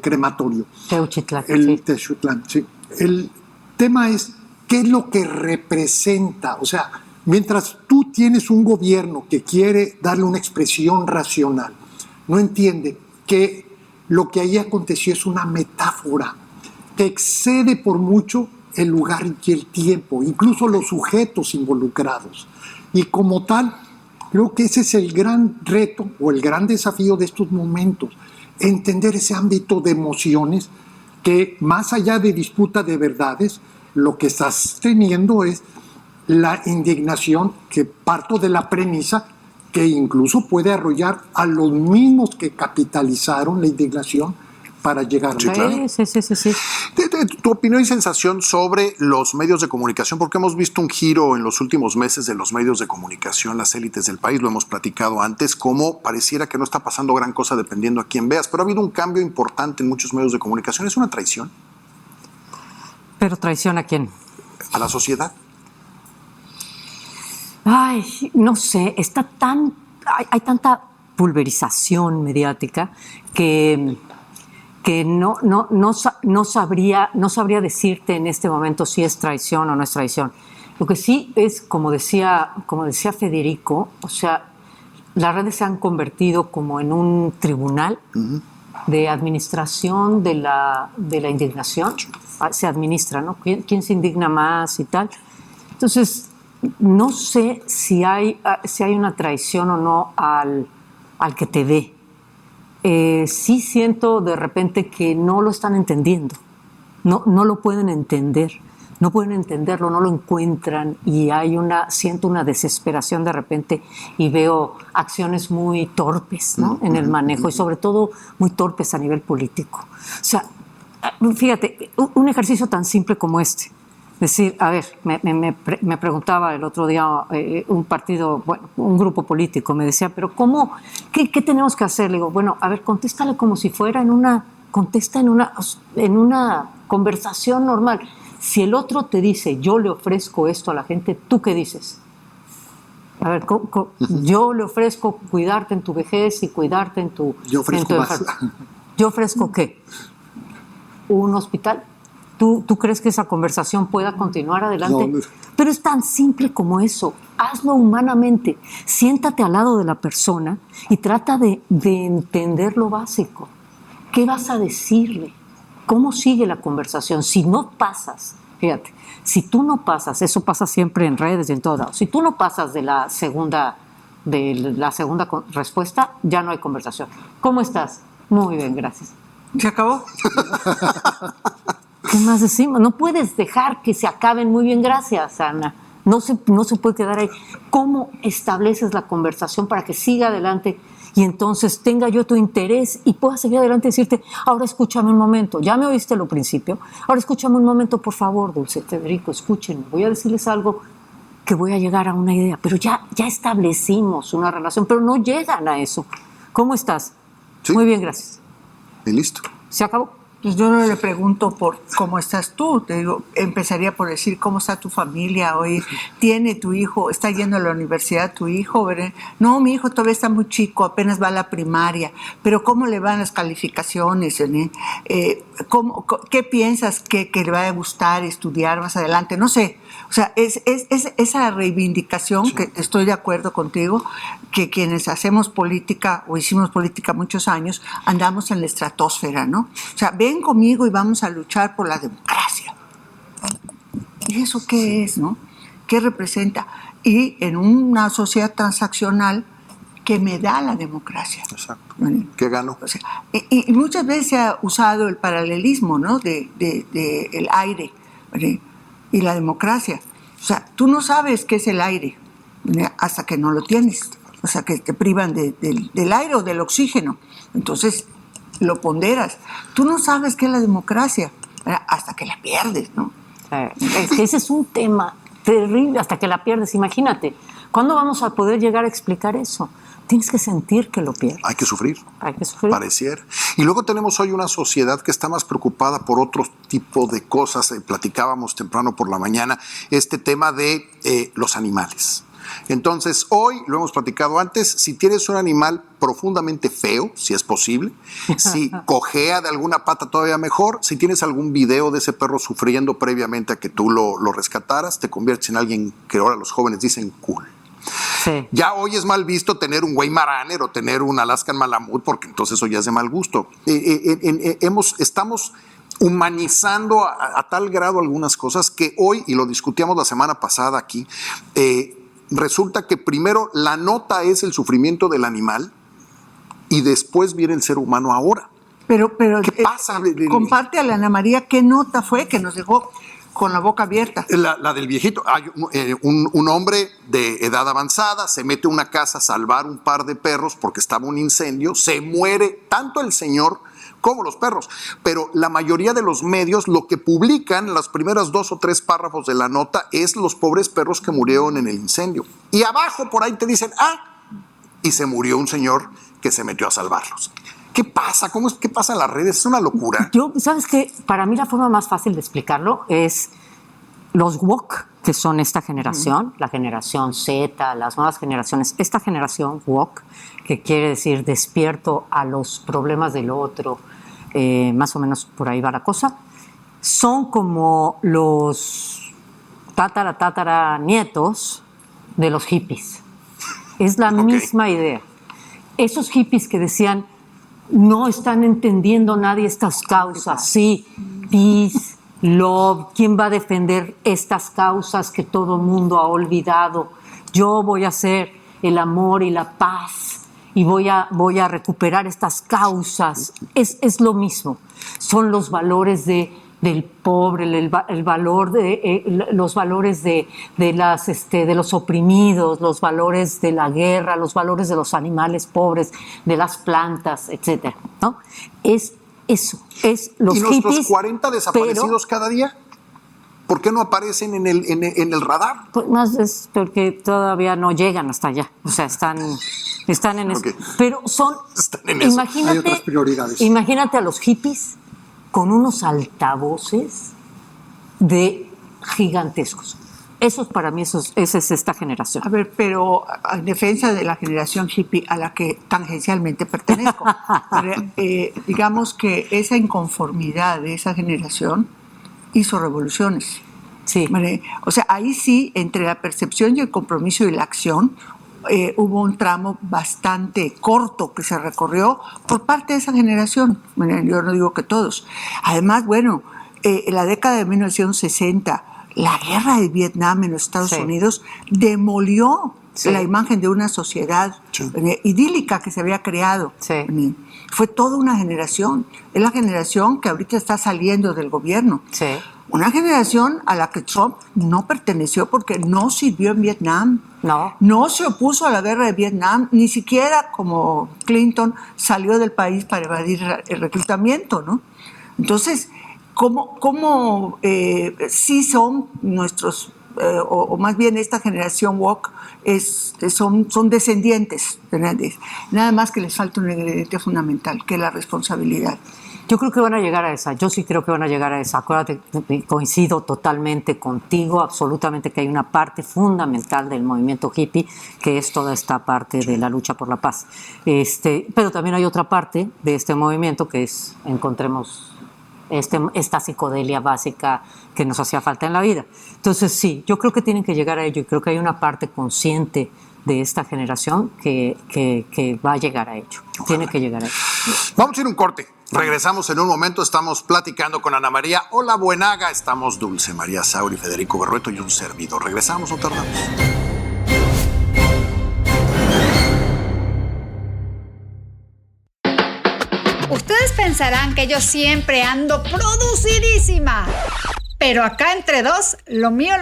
crematorio. Teuchitlán. Teuchitlán, sí. El tema es qué es lo que representa. O sea, mientras tú tienes un gobierno que quiere darle una expresión racional, no entiende que lo que ahí aconteció es una metáfora que excede por mucho el lugar y el tiempo, incluso los sujetos involucrados. Y como tal, creo que ese es el gran reto o el gran desafío de estos momentos, entender ese ámbito de emociones que más allá de disputa de verdades, lo que estás teniendo es la indignación, que parto de la premisa que incluso puede arrollar a los mismos que capitalizaron la indignación para llegar Sí, a claro. Sí. Tu opinión y sensación sobre los medios de comunicación, porque hemos visto un giro en los últimos meses de los medios de comunicación, las élites del país, lo hemos platicado antes, como pareciera que no está pasando gran cosa dependiendo a quién veas, pero ha habido un cambio importante en muchos medios de comunicación. ¿Es una traición ¿Pero traición a quién? a la sociedad? Ay, no sé, hay tanta pulverización mediática que no sabría decirte en este momento si es traición o no es traición. Lo que sí es, como decía Federico, o sea, las redes se han convertido como en un tribunal de administración de la indignación. Se administra, ¿no? ¿Quién se indigna más y tal? Entonces, no sé si hay una traición o no al que te ve. Sí siento de repente que no lo están entendiendo, no lo pueden entender, no pueden entenderlo, no lo encuentran, y siento una desesperación de repente y veo acciones muy torpes, ¿no? En el manejo, y sobre todo muy torpes a nivel político. O sea, fíjate, un ejercicio tan simple como este. Decir, a ver, me preguntaba el otro día un grupo político, me decía, pero ¿cómo? ¿Qué tenemos que hacer? Le digo, bueno, a ver, contéstale como si fuera contesta en una conversación normal. Si el otro te dice, yo le ofrezco esto a la gente, ¿tú qué dices? A ver, yo le ofrezco cuidarte en tu vejez y cuidarte en tu... Yo ofrezco más. ¿Yo ofrezco qué? ¿Un hospital? ¿Tú crees que esa conversación pueda continuar adelante? No. Pero es tan simple como eso. Hazlo humanamente. Siéntate al lado de la persona y trata de entender lo básico. ¿Qué vas a decirle? ¿Cómo sigue la conversación? Si no pasas, fíjate, si tú no pasas, eso pasa siempre en redes y en todos lados, si tú no pasas de la segunda respuesta, ya no hay conversación. ¿Cómo estás? Muy bien, gracias. ¿Se acabó? ¿Qué más decimos? No puedes dejar que se acaben muy bien, gracias, Ana. No se puede quedar ahí. ¿Cómo estableces la conversación para que siga adelante y entonces tenga yo tu interés y pueda seguir adelante y decirte, ahora escúchame un momento, ya me oíste lo principio, ahora escúchame un momento, por favor, Dulce, Federico, escúchenme, voy a decirles algo que voy a llegar a una idea, pero ya establecimos una relación, pero no llegan a eso. ¿Cómo estás? Sí. Muy bien, gracias. Y listo. ¿Se acabó? Pues yo no le pregunto por cómo estás tú, te digo, empezaría por decir cómo está tu familia hoy, tiene tu hijo, está yendo a la universidad tu hijo, ¿verdad? No, mi hijo todavía está muy chico, apenas va a la primaria, pero ¿cómo le van las calificaciones? ¿Qué piensas que le va a gustar estudiar más adelante? No sé, o sea, es esa reivindicación, sí, que estoy de acuerdo contigo, que quienes hacemos política o hicimos política muchos años, andamos en la estratosfera, ¿no? O sea, ven conmigo y vamos a luchar por la democracia. ¿Y eso qué es, no? ¿Qué representa? Y en una sociedad transaccional, ¿qué me da la democracia? Exacto. ¿Vale? ¿Qué gano? O sea, y muchas veces se ha usado el paralelismo, ¿no? de el aire, ¿vale? Y la democracia. O sea, tú no sabes qué es el aire, ¿vale? Hasta que no lo tienes. O sea, que te privan del aire o del oxígeno. Entonces, lo ponderas. Tú no sabes qué es la democracia, ¿verdad? Hasta que la pierdes, ¿no? Es que ese es un tema terrible, hasta que la pierdes. Imagínate, ¿cuándo vamos a poder llegar a explicar eso? Tienes que sentir que lo pierdes. Hay que sufrir. Hay que sufrir. Pareciera. Y luego tenemos hoy una sociedad que está más preocupada por otro tipo de cosas. Platicábamos temprano por la mañana este tema de los animales. Entonces, hoy, lo hemos platicado antes, si tienes un animal profundamente feo, si es posible, si cojea de alguna pata todavía mejor, si tienes algún video de ese perro sufriendo previamente a que tú lo rescataras, te conviertes en alguien que ahora los jóvenes dicen cool. Sí. Ya hoy es mal visto tener un Weimaraner o tener un Alaskan Malamut, porque entonces eso ya es de mal gusto. Estamos humanizando a tal grado algunas cosas que hoy, y lo discutíamos la semana pasada aquí, resulta que primero la nota es el sufrimiento del animal y después viene el ser humano ahora. Pero ¿Qué pasa? Comparte a la Ana María qué nota fue que nos dejó con la boca abierta. La del viejito. Hay un hombre de edad avanzada, se mete a una casa a salvar un par de perros porque estaba un incendio, se muere tanto el señor como los perros. Pero la mayoría de los medios lo que publican, las primeras 2 o 3 párrafos de la nota, es los pobres perros que murieron en el incendio. Y abajo por ahí te dicen, y se murió un señor que se metió a salvarlos. ¿Qué pasa? ¿Qué pasa en las redes? Es una locura. ¿Sabes qué? Para mí la forma más fácil de explicarlo es los woke, que son esta generación, la generación Z, las nuevas generaciones, esta generación woke, que quiere decir despierto a los problemas del otro, más o menos por ahí va la cosa, son como los tatara nietos de los hippies. Es la misma idea. Esos hippies que decían, no están entendiendo nadie estas causas. Sí, peace, love. ¿Quién va a defender estas causas que todo el mundo ha olvidado? Yo voy a hacer el amor y la paz y voy a recuperar estas causas. Es lo mismo. Son los valores del pobre, el valor los valores de los oprimidos, los valores de la guerra, los valores de los animales pobres, de las plantas, etcétera, ¿no? Es eso, es los hippies. ¿Y nuestros 40 desaparecidos cada día? ¿Por qué no aparecen en el radar? Pues más es porque todavía no llegan hasta allá. O sea, están en eso. Pero están en eso. Hay otras prioridades. Imagínate a los hippies con unos altavoces gigantescos. Esos para mí, esa es esta generación. A ver, pero en defensa de la generación hippie a la que tangencialmente pertenezco, digamos que esa inconformidad de esa generación hizo revoluciones. Sí. O sea, ahí sí, entre la percepción y el compromiso y la acción, hubo un tramo bastante corto que se recorrió por parte de esa generación. Yo no digo que todos. Además, en la década de 1960, la guerra de Vietnam en los Estados Unidos demolió la imagen de una sociedad idílica que se había creado. Sí. Fue toda una generación. Es la generación que ahorita está saliendo del gobierno. Sí. Una generación a la que Trump no perteneció porque no sirvió en Vietnam. No se opuso a la guerra de Vietnam, ni siquiera como Clinton salió del país para evadir el reclutamiento, ¿no? Entonces, ¿cómo sí son nuestros, o más bien esta generación woke, son descendientes, nada más que les falta un ingrediente fundamental, que es la responsabilidad. Yo creo que van a llegar a esa. Yo sí creo que van a llegar a esa. Acuérdate, coincido totalmente contigo, absolutamente, que hay una parte fundamental del movimiento hippie, que es toda esta parte de la lucha por la paz. Pero también hay otra parte de este movimiento que es, encontremos esta psicodelia básica que nos hacía falta en la vida. Entonces sí, yo creo que tienen que llegar a ello y creo que hay una parte consciente de esta generación que va a llegar a ello. Tiene que llegar a ello. Vamos a ir un corte. Regresamos en un momento. Estamos platicando con Ana María Hola Buenaga. Estamos Dulce María Sauri, Federico Berrueto y un servidor. Regresamos, no tardamos. Ustedes pensarán que yo siempre ando producidísima. Pero acá entre dos, lo mío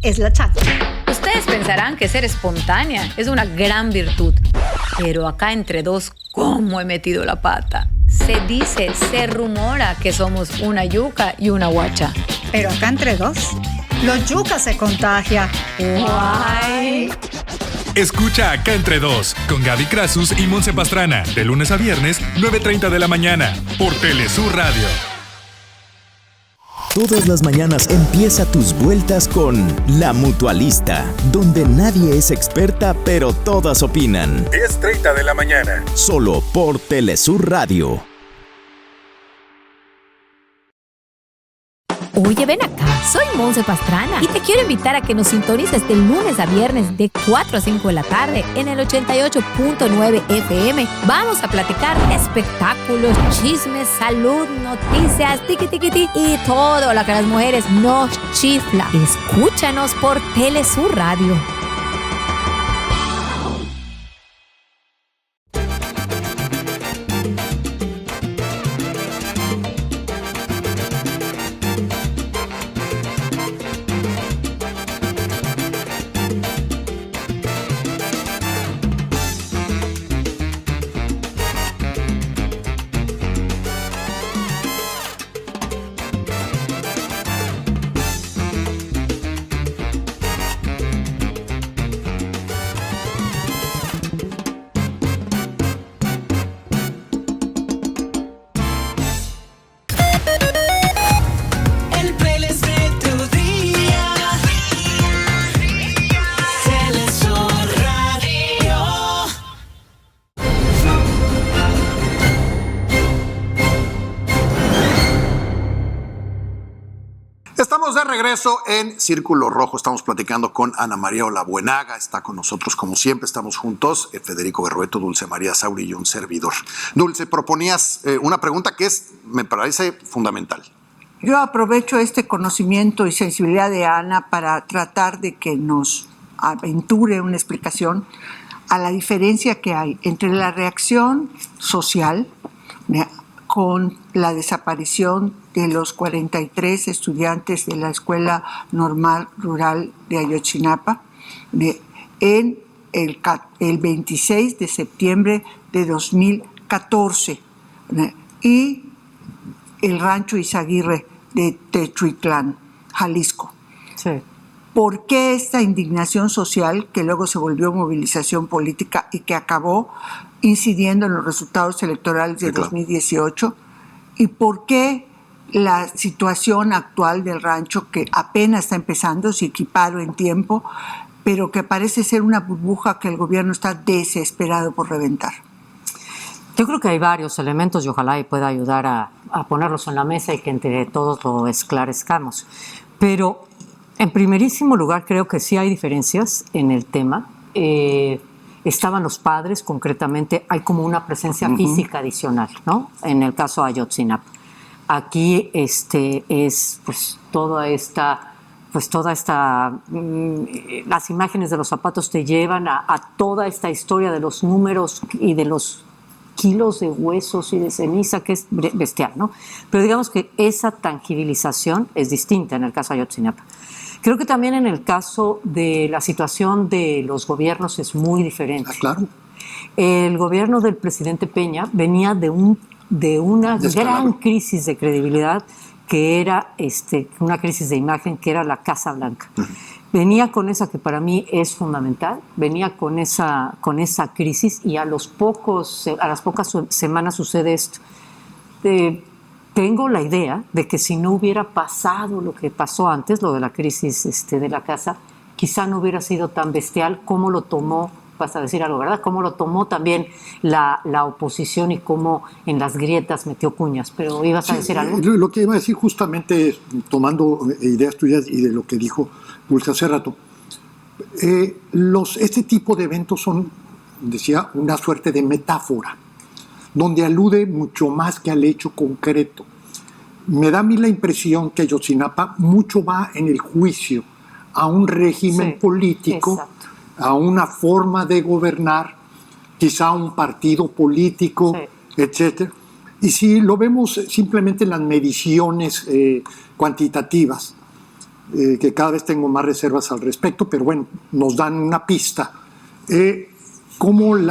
es la chata. Ustedes pensarán que ser espontánea es una gran virtud. Pero acá entre dos, ¿cómo he metido la pata? Se rumora que somos una yuca y una guacha. Pero acá entre dos, los yucas se contagia. Guay. Escucha Acá Entre Dos con Gaby Crasus y Monse Pastrana de lunes a viernes 9:30 de la mañana por Telesur Radio. Todas las mañanas empieza tus vueltas con La Mutualista, donde nadie es experta, pero todas opinan. 10:30 de la mañana. Solo por Telesur Radio. Oye, ven acá, soy Monse Pastrana y te quiero invitar a que nos sintonices de lunes a viernes de 4 a 5 de la tarde en el 88.9 FM. Vamos a platicar espectáculos, chismes, salud, noticias, tiqui y todo lo que a las mujeres nos chifla. Escúchanos por Telesur Radio. regreso en Círculo Rojo. Estamos platicando con Ana María Olabuenaga. Está con nosotros como siempre. Estamos juntos. Federico Berrueto, Dulce María Sauri y un servidor. Dulce, proponías una pregunta que me parece fundamental. Yo aprovecho este conocimiento y sensibilidad de Ana para tratar de que nos aventure una explicación a la diferencia que hay entre la reacción social con la desaparición de los 43 estudiantes de la Escuela Normal Rural de Ayotzinapa en el 26 de septiembre de 2014 y el rancho Izaguirre de Techuitlán, Jalisco. Sí. ¿Por qué esta indignación social que luego se volvió movilización política y que acabó incidiendo en los resultados electorales de 2018? ¿Y por qué la situación actual del rancho, que apenas está empezando, se equiparó en tiempo, pero que parece ser una burbuja que el gobierno está desesperado por reventar? Yo creo que hay varios elementos y ojalá y pueda ayudar a ponerlos en la mesa y que entre todos lo esclarezcamos. Pero en primerísimo lugar creo que sí hay diferencias en el tema. Estaban los padres, concretamente, hay como una presencia física adicional, ¿no? En el caso de Ayotzinapa. Aquí es pues toda esta las imágenes de los zapatos te llevan a toda esta historia de los números y de los kilos de huesos y de ceniza, que es bestial, ¿no? Pero digamos que esa tangibilización es distinta en el caso de Ayotzinapa. Creo que también en el caso de la situación de los gobiernos es muy diferente. Claro. El gobierno del presidente Peña venía de una gran crisis de credibilidad, que era una crisis de imagen, que era la Casa Blanca. Uh-huh. Venía con esa que para mí es fundamental, venía con esa crisis y a las pocas semanas sucede esto. Tengo la idea de que si no hubiera pasado lo que pasó antes, lo de la crisis de la casa, quizá no hubiera sido tan bestial como lo tomó, vas a decir algo, ¿verdad? Cómo lo tomó también la oposición y cómo en las grietas metió cuñas. Pero ibas a decir algo. Lo que iba a decir justamente, tomando ideas tuyas y de lo que dijo Dulce hace rato, este tipo de eventos son, decía, una suerte de metáfora, donde alude mucho más que al hecho concreto. Me da a mí la impresión que Ayotzinapa mucho va en el juicio a un régimen político, exacto, a una forma de gobernar, quizá un partido político, etc. Y si lo vemos simplemente en las mediciones cuantitativas, que cada vez tengo más reservas al respecto, pero bueno, nos dan una pista, cómo el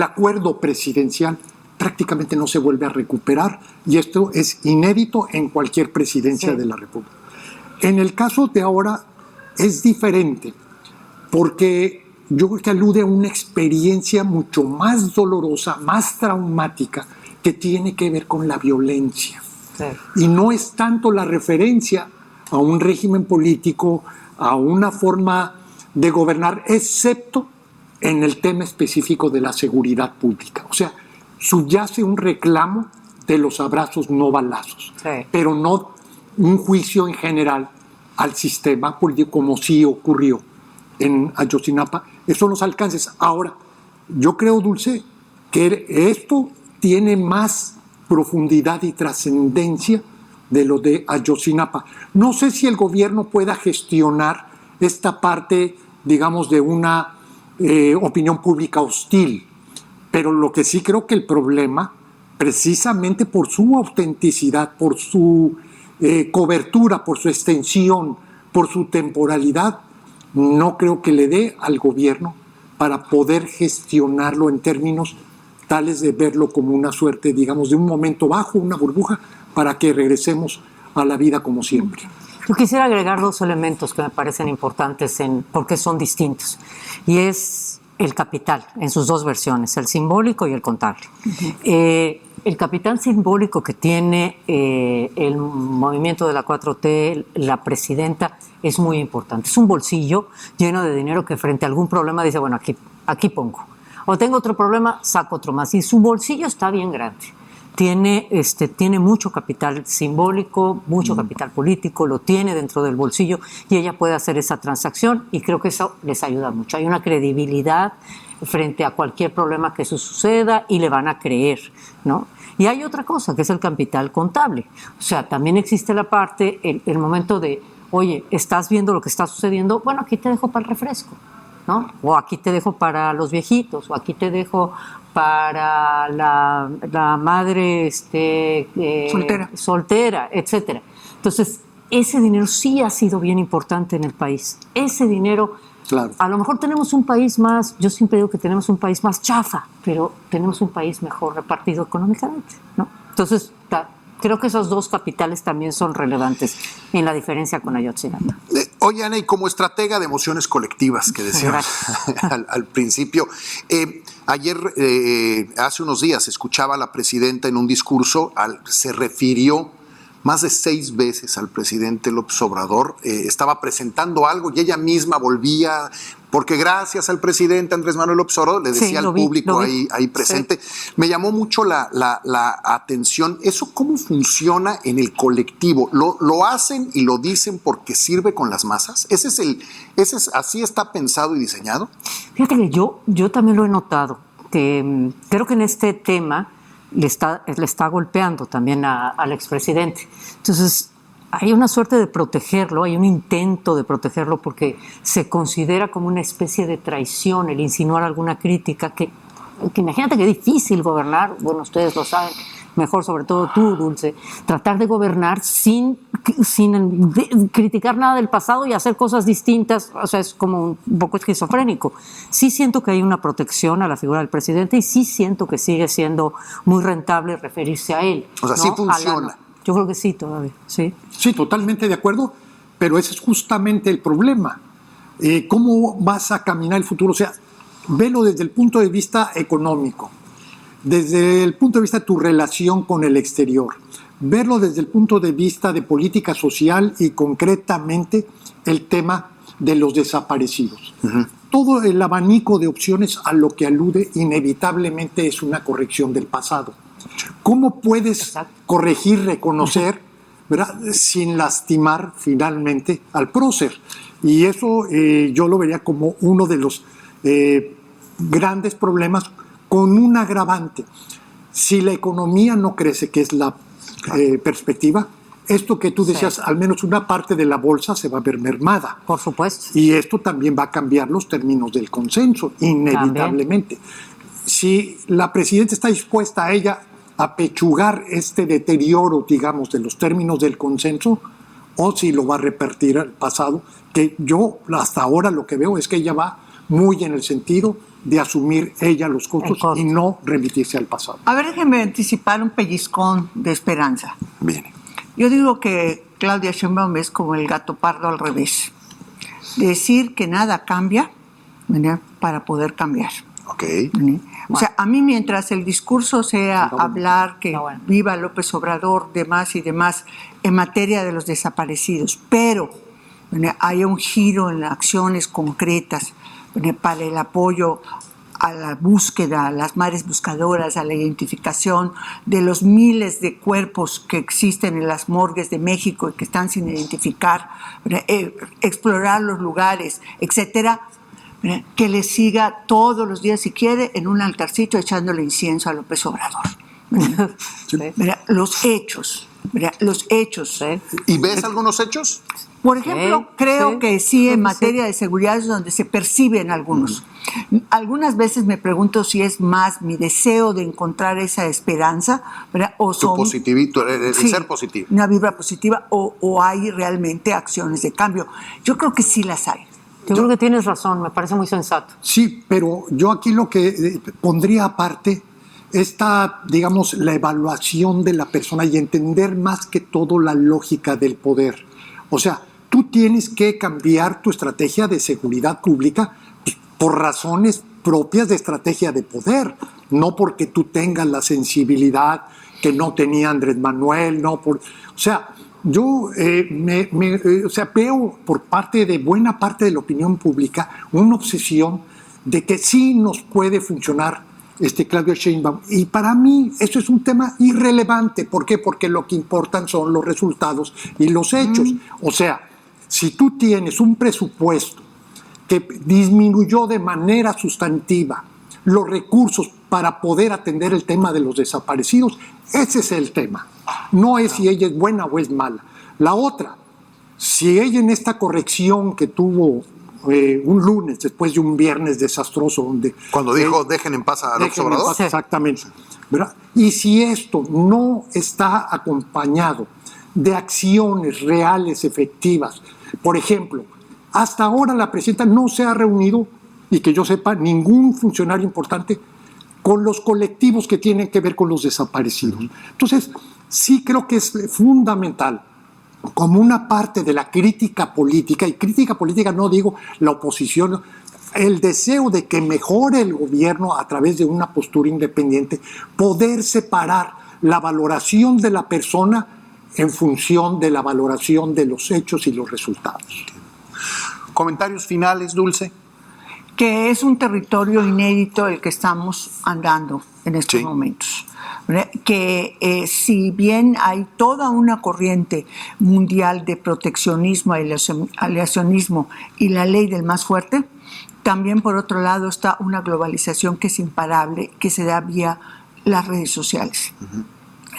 acuerdo presidencial prácticamente no se vuelve a recuperar, y esto es inédito en cualquier presidencia de la República. En el caso de ahora es diferente, porque yo creo que alude a una experiencia mucho más dolorosa, más traumática, que tiene que ver con la violencia. Y no es tanto la referencia a un régimen político, a una forma de gobernar, excepto en el tema específico de la seguridad pública. O sea, subyace un reclamo de los abrazos no balazos, pero no un juicio en general al sistema político, como sí ocurrió en Ayotzinapa. Esos son los alcances. Ahora, yo creo, Dulce, que esto tiene más profundidad y trascendencia de lo de Ayotzinapa. No sé si el gobierno pueda gestionar esta parte, digamos, de una opinión pública hostil, pero lo que sí creo que el problema, precisamente por su autenticidad, por su cobertura, por su extensión, por su temporalidad, no creo que le dé al gobierno para poder gestionarlo en términos tales de verlo como una suerte, digamos, de un momento bajo, una burbuja, para que regresemos a la vida como siempre. Yo quisiera agregar dos elementos que me parecen importantes porque son distintos, y es el capital en sus dos versiones, el simbólico y el contable. El capital simbólico que tiene el movimiento de la 4T, la presidenta, es muy importante. Es un bolsillo lleno de dinero que frente a algún problema dice, bueno, aquí pongo. O tengo otro problema, saco otro más. Y su bolsillo está bien grande. tiene mucho capital simbólico, mucho capital político, lo tiene dentro del bolsillo y ella puede hacer esa transacción y creo que eso les ayuda mucho. Hay una credibilidad frente a cualquier problema que eso suceda y le van a creer, ¿no? Y hay otra cosa, que es el capital contable. O sea, también existe la parte, el momento de, oye, ¿estás viendo lo que está sucediendo? Bueno, aquí te dejo para el refresco, ¿no? O aquí te dejo para los viejitos, o aquí te dejo para la madre soltera, etcétera. Entonces, ese dinero sí ha sido bien importante en el país. Ese dinero, claro. A lo mejor tenemos un país más, yo siempre digo que tenemos un país más chafa, pero tenemos un país mejor repartido económicamente, ¿no? Entonces, creo que esos dos capitales también son relevantes en la diferencia con Ayotzinapa. Oye, Ana, y como estratega de emociones colectivas que decíamos al principio, ayer, hace unos días, escuchaba a la presidenta en un discurso, se refirió más de 6 veces al presidente López Obrador, estaba presentando algo y ella misma volvía, porque gracias al presidente Andrés Manuel López Obrador, le decía al público ahí presente. Sí. Me llamó mucho la atención. ¿Eso cómo funciona en el colectivo? ¿Lo hacen y lo dicen porque sirve con las masas? ¿Así está pensado y diseñado? Fíjate que yo también lo he notado, que creo que en este tema le está golpeando también al expresidente. Entonces, hay una suerte de protegerlo, hay un intento de protegerlo porque se considera como una especie de traición el insinuar alguna crítica que imagínate que es difícil gobernar, bueno, ustedes lo saben mejor, sobre todo tú, Dulce, tratar de gobernar sin criticar nada del pasado y hacer cosas distintas, o sea, es como un poco esquizofrénico. Sí siento que hay una protección a la figura del presidente y sí siento que sigue siendo muy rentable referirse a él. O sea, ¿no? Sí funciona. Yo creo que sí, todavía, sí. Sí, totalmente de acuerdo, pero ese es justamente el problema. ¿Cómo vas a caminar el futuro? O sea, velo desde el punto de vista económico, desde el punto de vista de tu relación con el exterior, verlo desde el punto de vista de política social y concretamente el tema de los desaparecidos. Uh-huh. Todo el abanico de opciones a lo que alude inevitablemente es una corrección del pasado. ¿Cómo puedes corregir, reconocer, ¿verdad?, sin lastimar finalmente al prócer? Y eso yo lo vería como uno de los grandes problemas, con un agravante. Si la economía no crece, que es la perspectiva, esto que tú decías, al menos una parte de la bolsa se va a ver mermada. Por supuesto. Y esto también va a cambiar los términos del consenso, inevitablemente. También. Si la presidenta está dispuesta a ella a pechugar este deterioro, digamos, de los términos del consenso, o si lo va a repetir al pasado, que yo hasta ahora lo que veo es que ella va muy en el sentido de asumir ella los costos y no remitirse al pasado. A ver, déjenme anticipar un pellizcón de esperanza. Bien. Yo digo que Claudia Sheinbaum es como el gato pardo al revés. Decir que nada cambia, ¿verdad?, para poder cambiar. Okay. O sea, a mí mientras el discurso sea hablar que viva López Obrador, demás y demás, en materia de los desaparecidos, pero haya un giro en acciones concretas para el apoyo a la búsqueda, a las madres buscadoras, a la identificación de los miles de cuerpos que existen en las morgues de México y que están sin identificar, explorar los lugares, etcétera, que le siga todos los días, si quiere, en un altarcito echándole incienso a López Obrador. Los hechos. ¿Y ves algunos hechos? Por ejemplo, creo que sí, en materia de seguridad es donde se perciben algunos. Algunas veces me pregunto si es más mi deseo de encontrar esa esperanza, ¿verdad? O son, tu positivito, el ser positivo. Una vibra positiva, o hay realmente acciones de cambio. Yo creo que sí las hay. Yo creo que tienes razón, me parece muy sensato. Sí, pero yo aquí lo que pondría aparte esta, digamos, la evaluación de la persona y entender más que todo la lógica del poder. O sea, tú tienes que cambiar tu estrategia de seguridad pública por razones propias de estrategia de poder, no porque tú tengas la sensibilidad que no tenía Andrés Manuel, no por, o sea, yo veo por parte de buena parte de la opinión pública una obsesión de que sí nos puede funcionar Claudia Sheinbaum. Y para mí eso es un tema irrelevante. ¿Por qué? Porque lo que importan son los resultados y los hechos. O sea, si tú tienes un presupuesto que disminuyó de manera sustantiva los recursos para poder atender el tema de los desaparecidos, ese es el tema. No es si ella es buena o es mala. La otra, si ella en esta corrección que tuvo un lunes después de un viernes desastroso donde cuando dijo dejen en paz a López Obrador, exactamente, ¿verdad? Y si esto no está acompañado de acciones reales, efectivas, por ejemplo, hasta ahora la presidenta no se ha reunido, y que yo sepa, ningún funcionario importante con los colectivos que tienen que ver con los desaparecidos. Entonces, sí creo que es fundamental, como una parte de la crítica política, y crítica política no digo la oposición, el deseo de que mejore el gobierno a través de una postura independiente, poder separar la valoración de la persona en función de la valoración de los hechos y los resultados. ¿Comentarios finales, Dulce? Que es un territorio inédito el que estamos andando en estos momentos. Que si bien hay toda una corriente mundial de proteccionismo, aleacionismo y la ley del más fuerte, también por otro lado está una globalización que es imparable, que se da vía las redes sociales.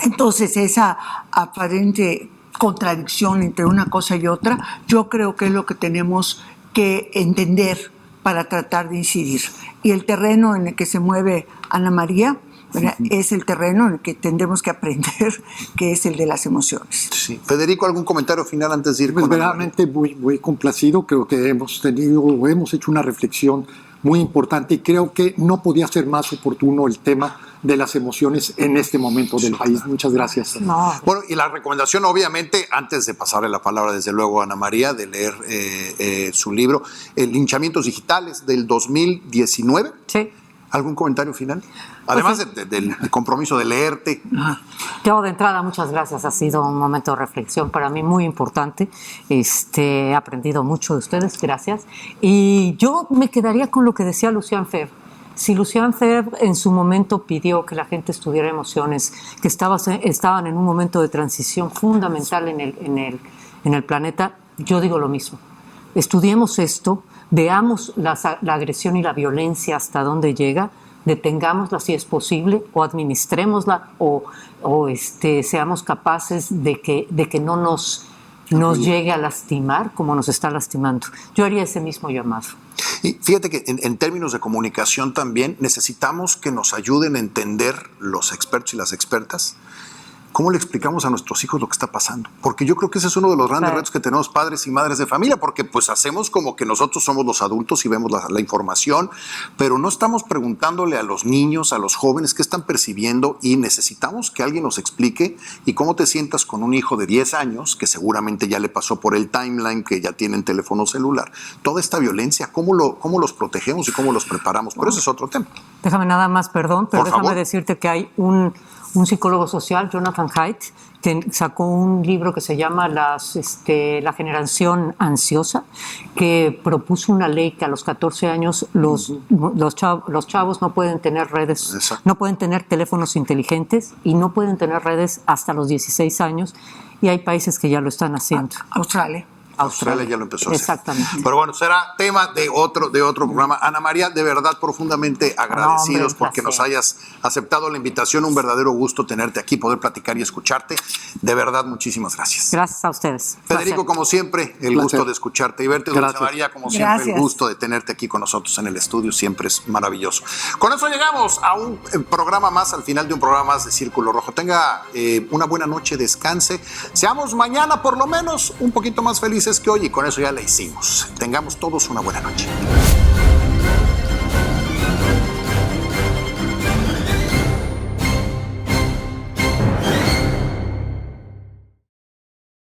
Entonces esa aparente contradicción entre una cosa y otra, yo creo que es lo que tenemos que entender para tratar de incidir. Y el terreno en el que se mueve Ana María, ¿verdad? Es el terreno en el que tendremos que aprender, que es el de las emociones. Sí. Federico, ¿algún comentario final antes de ir? Pues verdaderamente muy complacido. Creo que hemos hecho una reflexión muy importante y creo que no podía ser más oportuno el tema de las emociones en este momento del país. Muchas gracias. No. Bueno, y la recomendación, obviamente, antes de pasarle la palabra, desde luego, a Ana María, de leer su libro, Linchamientos Digitales, del 2019. Sí. ¿Algún comentario final? Además del compromiso de leerte. Yo de entrada, muchas gracias. Ha sido un momento de reflexión para mí muy importante. He aprendido mucho de ustedes, gracias. Y yo me quedaría con lo que decía Lucian Febvre. Si Lucian Febvre en su momento pidió que la gente estuviera emociones, que estaban en un momento de transición fundamental en el planeta, yo digo lo mismo. Estudiemos esto, veamos la agresión y la violencia hasta dónde llega, detengámosla si es posible, o administrémosla, o seamos capaces de que no nos llegue a lastimar como nos está lastimando. Yo haría ese mismo llamado. Y fíjate que en términos de comunicación también necesitamos que nos ayuden a entender los expertos y las expertas cómo le explicamos a nuestros hijos lo que está pasando. Porque yo creo que ese es uno de los grandes retos que tenemos padres y madres de familia, porque pues hacemos como que nosotros somos los adultos y vemos la información, pero no estamos preguntándole a los niños, a los jóvenes qué están percibiendo, y necesitamos que alguien nos explique. Y cómo te sientas con un hijo de 10 años, que seguramente ya le pasó por el timeline, que ya tienen teléfono celular, toda esta violencia, cómo los protegemos y cómo los preparamos. Pero ese es otro tema. Déjame nada más, perdón, pero Por favor. decirte que hay un psicólogo social, Jonathan Haidt, que sacó un libro que se llama La generación ansiosa, que propuso una ley que a los 14 años los chavos no pueden tener redes, Exacto. no pueden tener teléfonos inteligentes y no pueden tener redes hasta los 16 años, y hay países que ya lo están haciendo. Australia ya lo empezó a hacer. Exactamente. Pero bueno, será tema de otro programa. Ana María, de verdad, profundamente agradecidos porque nos hayas aceptado la invitación. Un verdadero gusto tenerte aquí, poder platicar y escucharte. De verdad, muchísimas gracias. Gracias a ustedes. Federico, como siempre, el gusto de escucharte y verte. Dulce María, como siempre, Gracias. el gusto de tenerte aquí con nosotros en el estudio. Siempre es maravilloso. Con eso llegamos a un programa más, al final de un programa más de Círculo Rojo. Tenga una buena noche, descanse. Seamos mañana, por lo menos, un poquito más felices que hoy, y con eso ya la hicimos. Tengamos todos una buena noche.